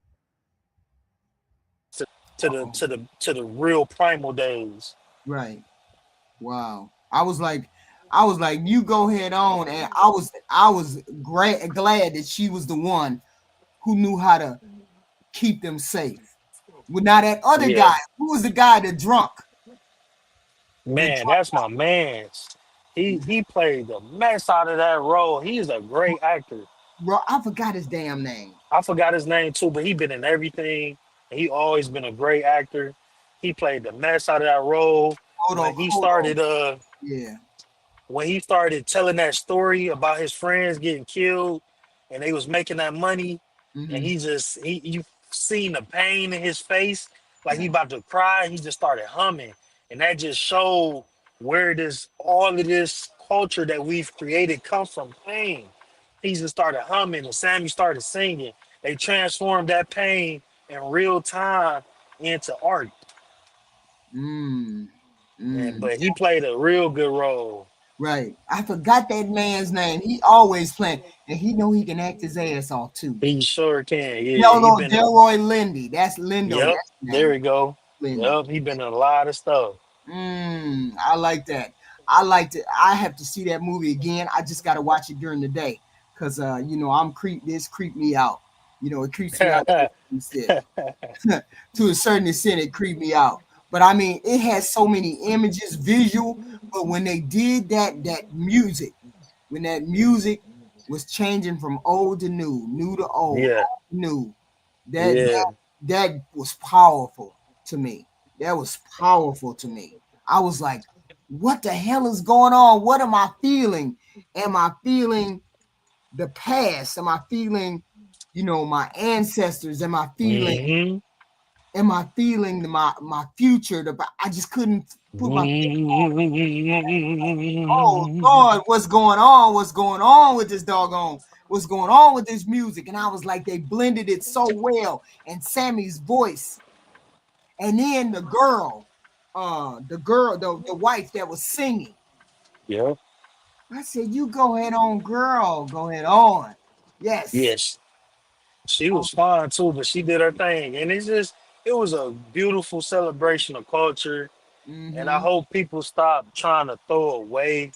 Oh, to the real primal days. right. Wow. I was like, you go head on, and I was glad that she was the one who knew how to keep them safe. Well, now that other Yeah, guy, who was the guy that drunk? The man, drunk. that's my man's. He played the mess out of that role. He's a great actor. I forgot his damn name. I forgot his name too, but he been in everything. And he always been a great actor. He played the mess out of that role. Kodo When he Kodo. started Yeah. when he started telling that story about his friends getting killed and they was making that money, and Mm-hmm. he just he you seen the pain in his face, like he Right. about to cry. He just started humming, and that just showed where this all of this culture that we've created comes from pain. He just started humming, and Sammy started singing. They transformed that pain in real time into art, Mm. and Mm. but he played a real good role. Right. I forgot that man's name. He always playing, and he know he can act his ass off too. He sure can. Yeah, he Delroy been in. Delroy Lindy. That's Lindo. Yep, That's the there name. we go. Lindy. Yep, he been in a lot of stuff. I like that. I like to. I have to see that movie again. I just got to watch it during the day because I'm creep. This creep me out. It creeps me out to a certain extent. To a certain extent, it creeped me out. But I mean, it has so many images, visual. But when they did that music, when that music was changing from old to new to old, Yeah, old to new, that yeah. that was powerful to me. That was powerful to me. I was like, what the hell is going on? What am I feeling? Am I feeling the past? Am I feeling, my ancestors? Hmm. Am I feeling my future? I just couldn't put my oh Lord, what's going on? What's going on with this doggone? What's going on with this music? And I was like, they blended it so well, and Sammy's voice, and then the girl, the wife that was singing. Yep. I said, you go ahead on, girl. Go ahead on. Yes. Yes, she was fine too, but she did her thing, and it was a beautiful celebration of culture. And I Mm-hmm. hope people stop trying to throw away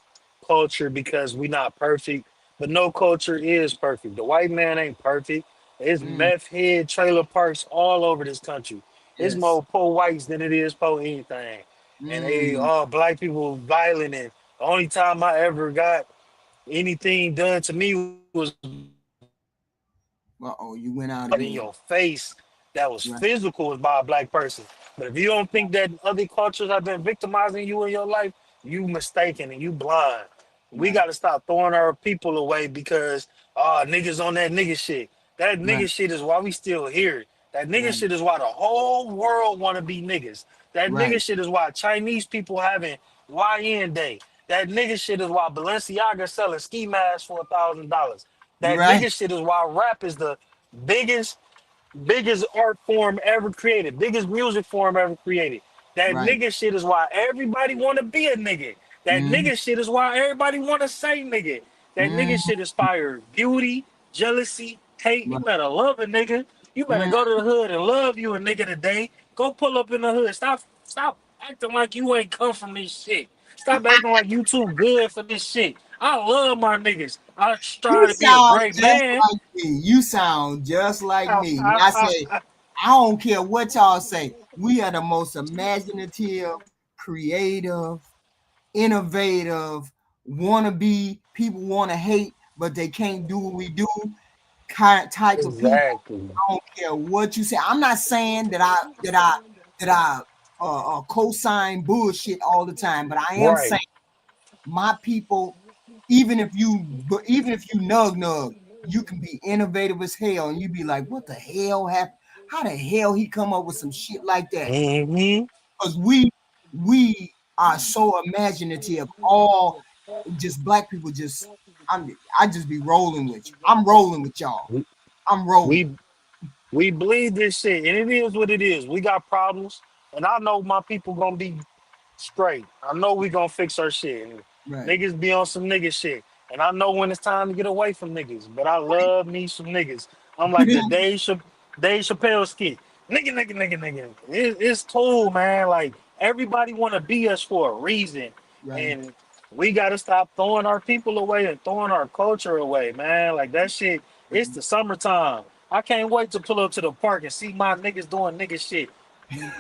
culture because we not perfect. But no culture is perfect. The white man ain't perfect. There's Mm, meth head trailer parks all over this country. It's yes. more poor whites than it is poor anything. And they Mm. all black people violent. And the only time I ever got anything done to me was by a black person. Somebody in your Uh-oh, you went face out that again. was physical was by a black Right. person. But if you don't think that other cultures have been victimizing you in your life, you mistaken and you blind. We got to stop Right. throwing our people away because niggas on that nigga shit. That nigga shit Right. is why we still here. That nigga shit Right. is why the whole world want to be niggas. That nigga Right. shit is why Chinese people having YN Day. That nigga shit is why Balenciaga selling ski masks for $1,000. You're That right. nigga shit is why rap is the biggest biggest art form ever created, biggest music form ever created. That Right. nigga shit is why everybody want to be a nigga. That Mm, nigga shit is why everybody want to say nigga. That mm, nigga shit inspire beauty, jealousy, hate. You right. better love a nigga. You better Mm, go to the hood and love you a nigga today. Go pull up in the hood. Stop acting like you ain't come from this shit. Stop acting like you too good for this shit. I love my niggas. I you try to be a sound great just man. like me. You sound just like me. When I say, I don't care what y'all say. We are the most imaginative, creative, innovative, wanna be, people wanna hate, but they can't do what we do kind type of people. Exactly. I don't care what you say. I'm not saying that I co-sign bullshit all the time, but I am saying Right. my people, even if you nug, you can be innovative as hell, and you be like, what the hell happened? How the hell he come up with some shit like that? Hmm. Because we are so imaginative. All just black people just I just be rolling with you. I'm rolling with y'all. We, I'm rolling. we we bleed this shit, and it is what it is. We got problems, and I know my people gonna be straight. I know we gonna fix our shit. And Right. niggas be on some nigga shit. And I know when it's time to get away from niggas. But I love me some niggas. I'm like the Dave Chappelle skit. Nigga. It's cool, man. Like everybody wanna be us for a reason. Right. And we gotta stop throwing our people away and throwing our culture away, man. Like that shit, it's the summertime. I can't wait to pull up to the park and see my niggas doing nigga shit.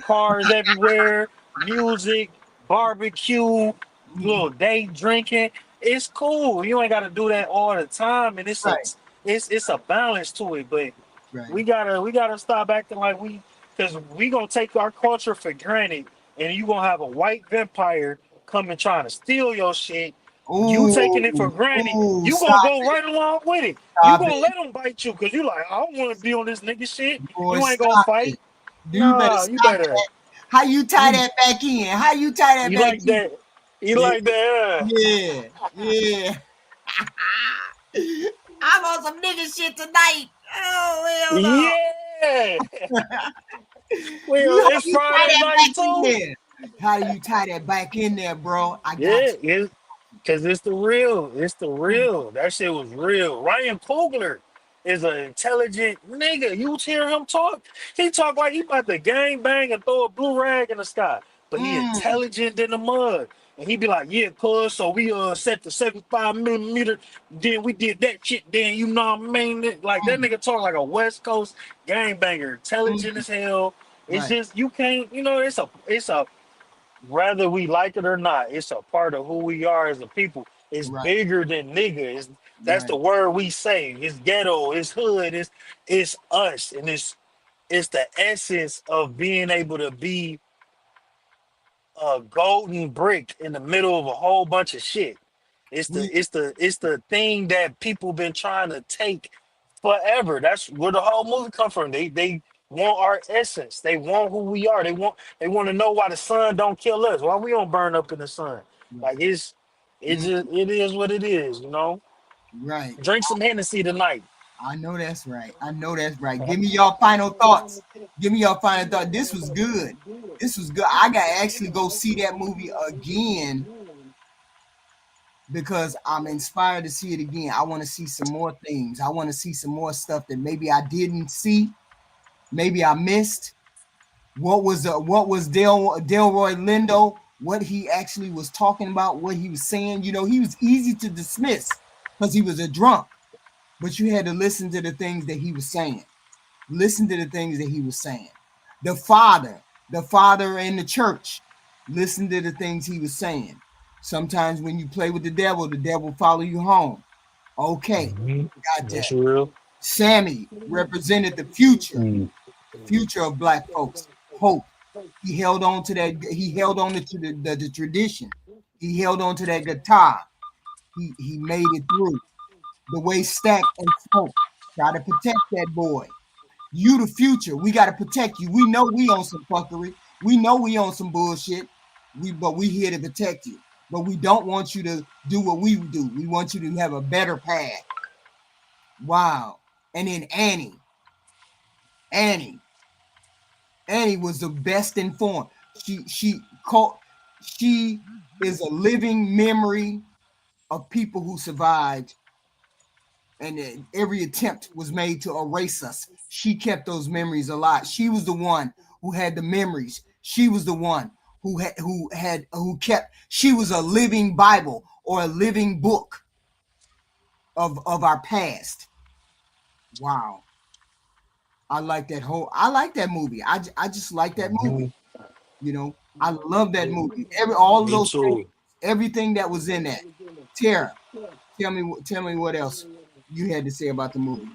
Cars everywhere, music, barbecue, little day drinking. It's cool. You ain't got to do that all the time, and Right. it's a balance to it. But Right. we gotta stop acting like because we gonna take our culture for granted, and you gonna have a white vampire coming trying to steal your shit. You taking it for Ooh, granted. ooh, You gonna stop go it. right along with it. You Stop gonna it. let them bite you because you like I don't want to be on this nigga shit. Boy, You ain't gonna stop fight. it. You better Nah, you stop better. that. How you tie You that back in? How you tie that you back like in? that? You Yeah, like that? yeah, yeah. I'm on some nigga shit tonight. Oh hell Yeah. no. Well, How it's you tie Friday that night back in too. there? How do you tie that back in there, bro? I got Yeah, because it's the real. It's the you. real. That shit was real. Ryan Coogler is an intelligent nigga. You hear him talk? He talk like he about to gang bang and throw a blue rag in the sky. But he Mm, intelligent in the mud. And he be like, yeah, cuz, so we set the 75 millimeter, then we did that shit, then you know what I mean? Like that mm, nigga talk like a West Coast gang banger, intelligent mm. as hell. It's Right, just you can't, it's a whether we like it or not, it's a part of who we are as a people. It's right, bigger than nigga. That's right. the word we say. It's ghetto. It's hood. It's us, and it's the essence of being able to be a golden brick in the middle of a whole bunch of shit. It's the We it's the it's the thing that people been trying to take forever. That's where the whole movie come from. They want our essence. They want who we are. They want to know why the sun don't kill us. Why we don't burn up in the sun. right. Like it's Mm, just it is what it is. right. Drink some Hennessy tonight. I know that's right. I know that's right. Give me your final thoughts. Give me your final thought. This was good. This was good. I gotta actually go see that movie again because I'm inspired to see it again. I want to see some more things. I want to see some more stuff that maybe I didn't see, maybe I missed. What was Delroy Lindo? What he actually was talking about? What he was saying? You know, he was easy to dismiss because he was a drunk, but you had to listen to the things that he was saying. Listen to the things that he was saying. The the father in the church, listen to the things he was saying. Sometimes when you play with the devil follow you home. Okay, Hmm. got That's that. real. Sammy represented mm, the future of black folks. Hope. He held on to that. He held on to the tradition. He held on to that guitar. He made it through. The way Stack and Smoke try to protect that boy. You the future. We got to protect you. We know we on some fuckery. We know we on some bullshit. But we here to protect you. But we don't want you to do what we do. We want you to have a better path. Wow. And then Annie, Annie was the best informed. She is a living memory of people who survived, and every attempt was made to erase us. She kept those memories alive. She was the one who had the memories. She was the one who kept. She was a living Bible or a living book of our past. Wow, I like that whole. I like that movie. I just like that movie. Hmm. You know, I love that movie. All of Me those things, too. everything that was in that. Tara, tell me what else you had to say about the movie.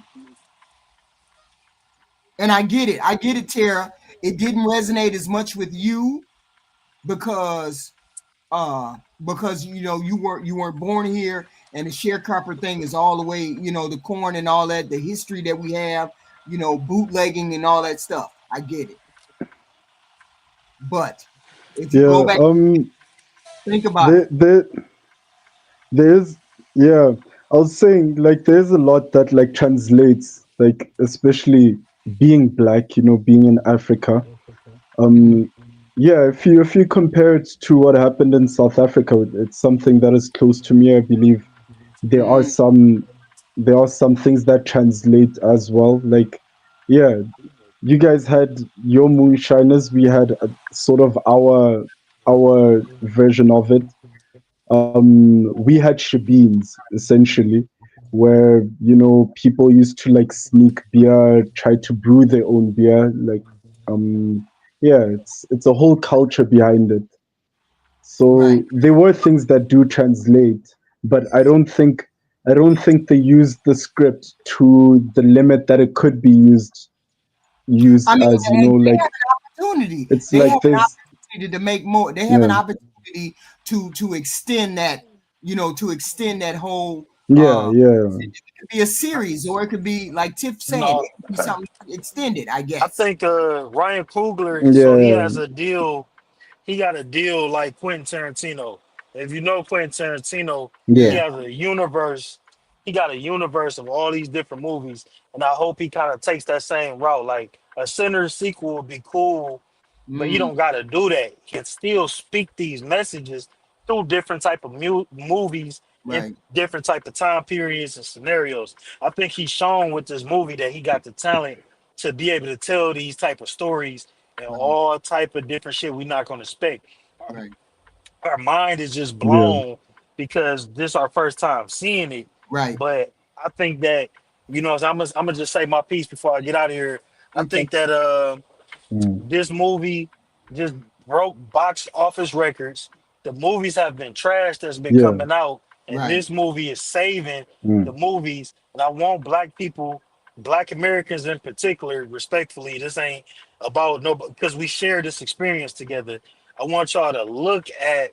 And I get it, Tara. It didn't resonate as much with you because because you know you weren't born here, and the sharecropper thing is all the way, you know, the corn and all that, the history that we have, you know, bootlegging and all that stuff. I get it. But if you go yeah. back, think about it. There there's yeah. I was saying like there's a lot that like translates, like especially being black, you know, being in Africa. Mhm. Um, yeah, if you compare it to what happened in South Africa, it's something that is close to me. I believe there are Mm, some things that translate as well. Like, yeah, you guys had your moonshiners. We had sort of our version of it. We had shebeens essentially, where you know people used to like sneak beer, try to brew their own beer. Like, um, yeah, it's a whole culture behind it. right. So there were things that do translate, but I don't think they used the script to the limit that it could be I used mean, as, you know, and they have like an opportunity. it's They have like an there's opportunity to make more. They have an yeah opportunity to extend that, you know, to extend that whole. yeah yeah It could be a series, or it could be like Tiff saying, No, it could be something extended. I I guess. think Ryan Coogler. So he yeah has a deal. He got a deal like Quentin Tarantino. If you know Quentin Tarantino, he yeah Yeah, has a universe. He got a universe of all these different movies, and I hope he kind of takes that same route. Like a Sinners sequel would be cool, but you mm, don't got to do that. You can still speak these messages through different type of movies in right, different type of time periods and scenarios. I think he's shown with this movie that he got the talent to be able to tell these type of stories and right, all type of different shit we're not going to expect. right, Our mind is just yeah blown because this our first time seeing it. right. But I think that, so I'm gonna just say my piece before I get out of here. I Okay, think that mm, this movie just broke box office records. The movies have been trash that's been yeah coming out, and right, this movie is saving the mm, movies. And I want black people, black Americans in particular, respectfully, this ain't about no, because we share this experience together. I want y'all to look at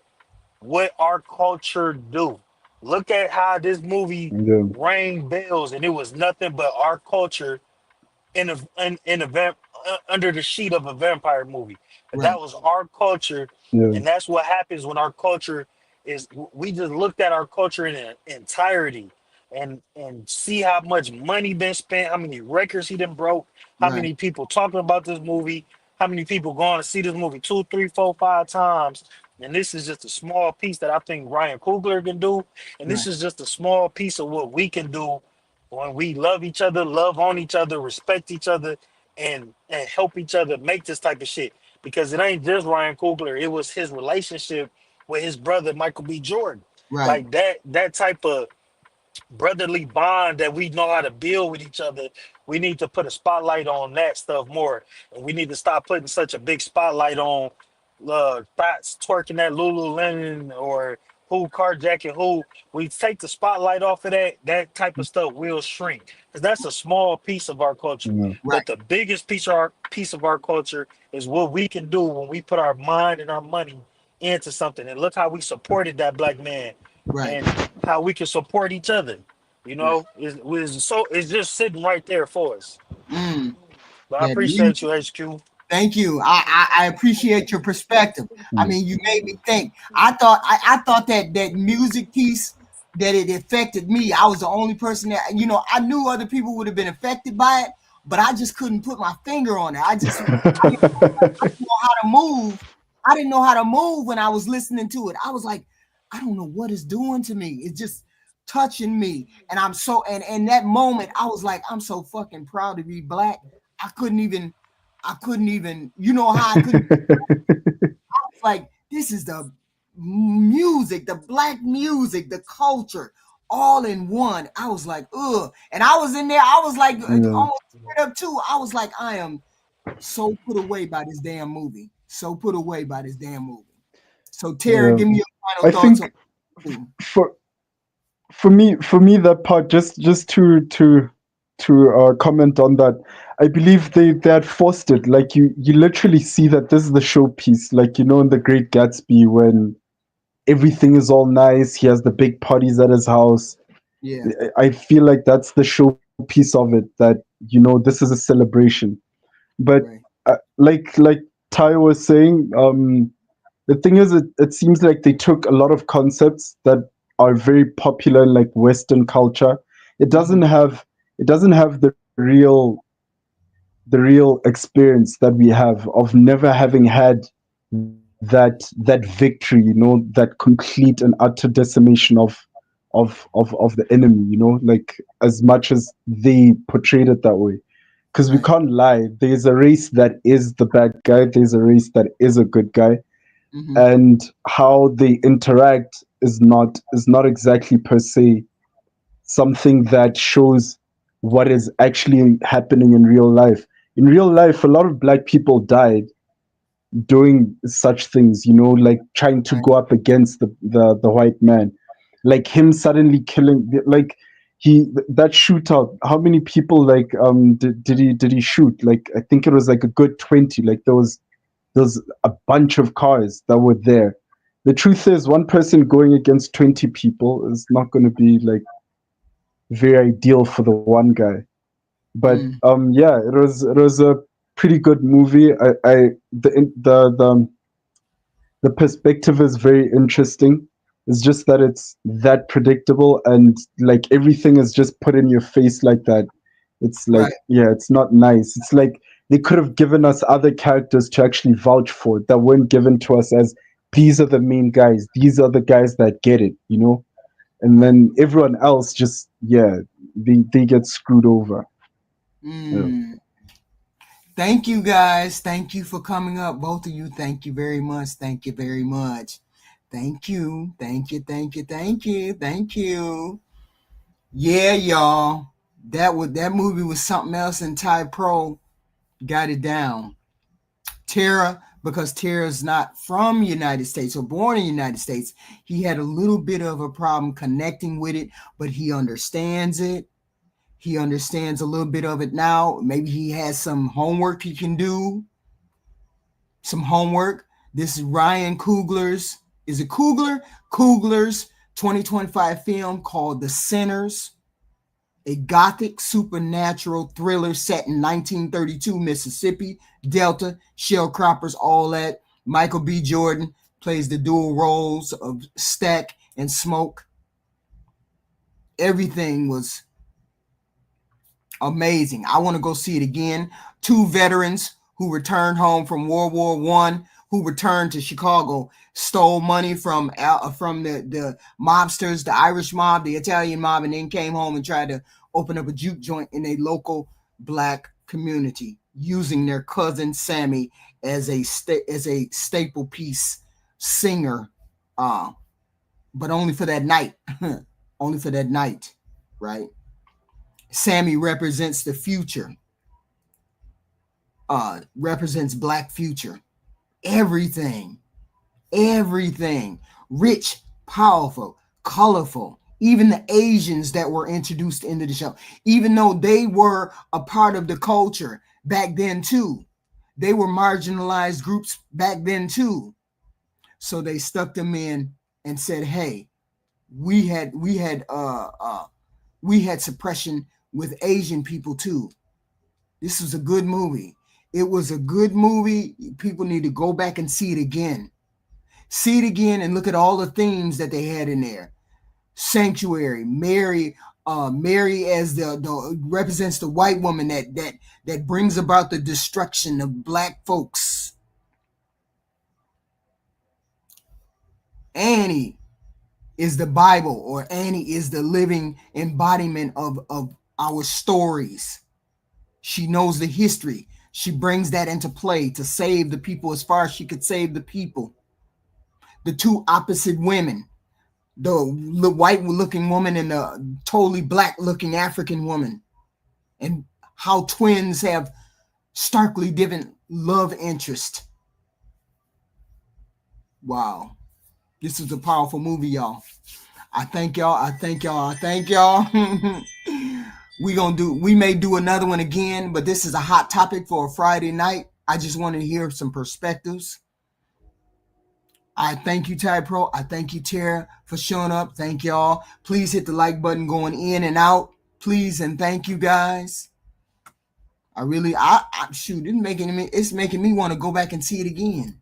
what our culture do. Look at how this movie yeah rang bells, and it was nothing but our culture in a under the sheet of a vampire movie. right, That was our culture, yeah and that's what happens when our culture is. We just looked at our culture in its entirety, and see how much money been spent, how many records he done broke, how right, many people talking about this movie, how many people going to see this movie two, three, four, five times. And this is just a small piece that I think Ryan Coogler can do. And this Right. is just a small piece of what we can do when we love each other, love on each other, respect each other, and help each other make this type of shit. Because it ain't just Ryan Coogler, it was his relationship with his brother Michael B. Jordan. Right. Like that type of brotherly bond that we know how to build with each other. We need to put a spotlight on that stuff more, and we need to stop putting such a big spotlight on thoughts twerking at Lululemon or who carjacking who. We take the spotlight off of that. That type of stuff will shrink because that's a small piece of our culture. Yeah. Right. But the biggest piece of our culture is what we can do when we put our mind and our money into something. And look how we supported that black man Right. and how we can support each other. You Right. know, it's just sitting right there for us. Mm. But I That appreciate music. you, HQ. Thank you. I appreciate your perspective. I Mm. mean, you made me think. I thought that that music piece that it affected me. I was the only person that I knew other people would have been affected by it, but I just couldn't put my finger on it. I didn't know how to move. I didn't know how to move when I was listening to it. I was like, I don't know what it's doing to me. It's just touching me. And I'm so and that moment I was like, I'm so fucking proud to be black. I couldn't even I couldn't even, how I couldn't like this is the music, the black music, the culture, all in one. I was like, ugh. And I was in there, I was like Yeah. almost teared up too. I was like, I am so put away by this damn movie. So put away by this damn movie. So Tara, Yeah. give me your final I thoughts on think it. for for me that part, just to comment on that, I believe they had forced it. Like you literally see that this is the showpiece, like in The Great Gatsby, when everything is all nice, he has the big parties at his house. Yeah, I feel like that's the showpiece of it, that this is a celebration. But right. like Ty was saying, the thing is, it seems like they took a lot of concepts that are very popular in like Western culture. It doesn't Mm-hmm. have it doesn't have the real experience that we have of never having had that victory, that complete and utter decimation of the enemy, like as much as they portrayed it that way. Because we Right. can't lie, there's a race that is the bad guy, there's a race that is a good guy, Mm-hmm. and how they interact is not exactly per se something that shows what is actually happening in real life. In real life, a lot of black people died doing such things, like trying to Right. go up against the white man, like him suddenly killing, like that shootout. How many people like did he shoot? Like I think it was like a good 20. Like there was a bunch of cars that were there. The truth is, one person going against 20 people is not going to be like very ideal for the one guy. But Mm. yeah, it was a pretty good movie. The perspective is very interesting. It's just that it's that predictable, and like everything is just put in your face like that. It's like, Right. yeah, it's not nice. It's like they could have given us other characters to actually vouch for that weren't given to us as these are the main guys. These are the guys that get it. And Right. then everyone else just, yeah, they get screwed over. Yeah. Mm. Thank you guys. Thank you for coming up. Both of you. Thank you very much. Thank you very much. Thank you. Thank you. Thank you. Thank you. Thank you. Yeah, y'all. That movie was something else, and Ty Pro got it down. Tara, because Tara's not from United States or born in the United States, he had a little bit of a problem connecting with it, but he understands it. He understands a little bit of it now. Maybe he has some homework he can do. Some homework. This is Ryan Coogler's. Is it Coogler? Coogler's 2025 film called The Sinners, a gothic supernatural thriller set in 1932 Mississippi Delta, sharecroppers, all that. Michael B. Jordan plays the dual roles of Stack and Smoke. Everything was amazing. I want to go see it again. Two veterans who returned home from World War I who returned to Chicago, stole money from the mobsters, the Irish mob, the Italian mob, and then came home and tried to open up a juke joint in a local black community, using their cousin Sammy as a staple piece singer, uh, but only for that night, only for that night, right? Sammy represents the future, represents black future. Everything, everything, rich, powerful, colorful. Even the Asians that were introduced into the show, even though they were a part of the culture back then too, they were marginalized groups back then too. So they stuck them in and said, "Hey, we had we had uh, uh, we had suppression with Asian people too. This was a good movie. It was a good movie. People need to go back and see it again. See it again and look at all the themes that they had in there. Sanctuary, Mary, Mary as the represents the white woman that brings about the destruction of black folks. Annie is the Bible, or Annie is the living embodiment of our stories. She knows the history. She brings that into play to save the people as far as she could save the people. The two opposite women, the white looking woman and the totally black looking African woman, and how twins have starkly different love interest. Wow. This is a powerful movie, y'all. I thank y'all. I thank y'all. I thank y'all. We may do another one again, but this is a hot topic for a Friday night. I just wanted to hear some perspectives. I thank you, Ty Pro. I thank you, Tara, for showing up. Thank y'all. Please hit the like button going in and out. Please and thank you guys. I shoot, it's making me want to go back and see it again.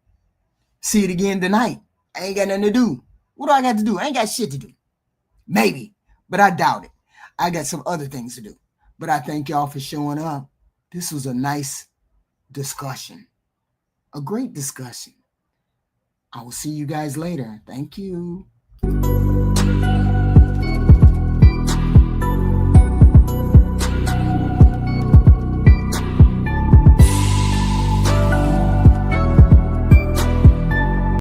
See it again tonight. I ain't got nothing to do. What do I got to do? I ain't got shit to do. Maybe, but I doubt it. I got some other things to do. But I thank y'all for showing up. This was a nice discussion. A great discussion. I will see you guys later. Thank you.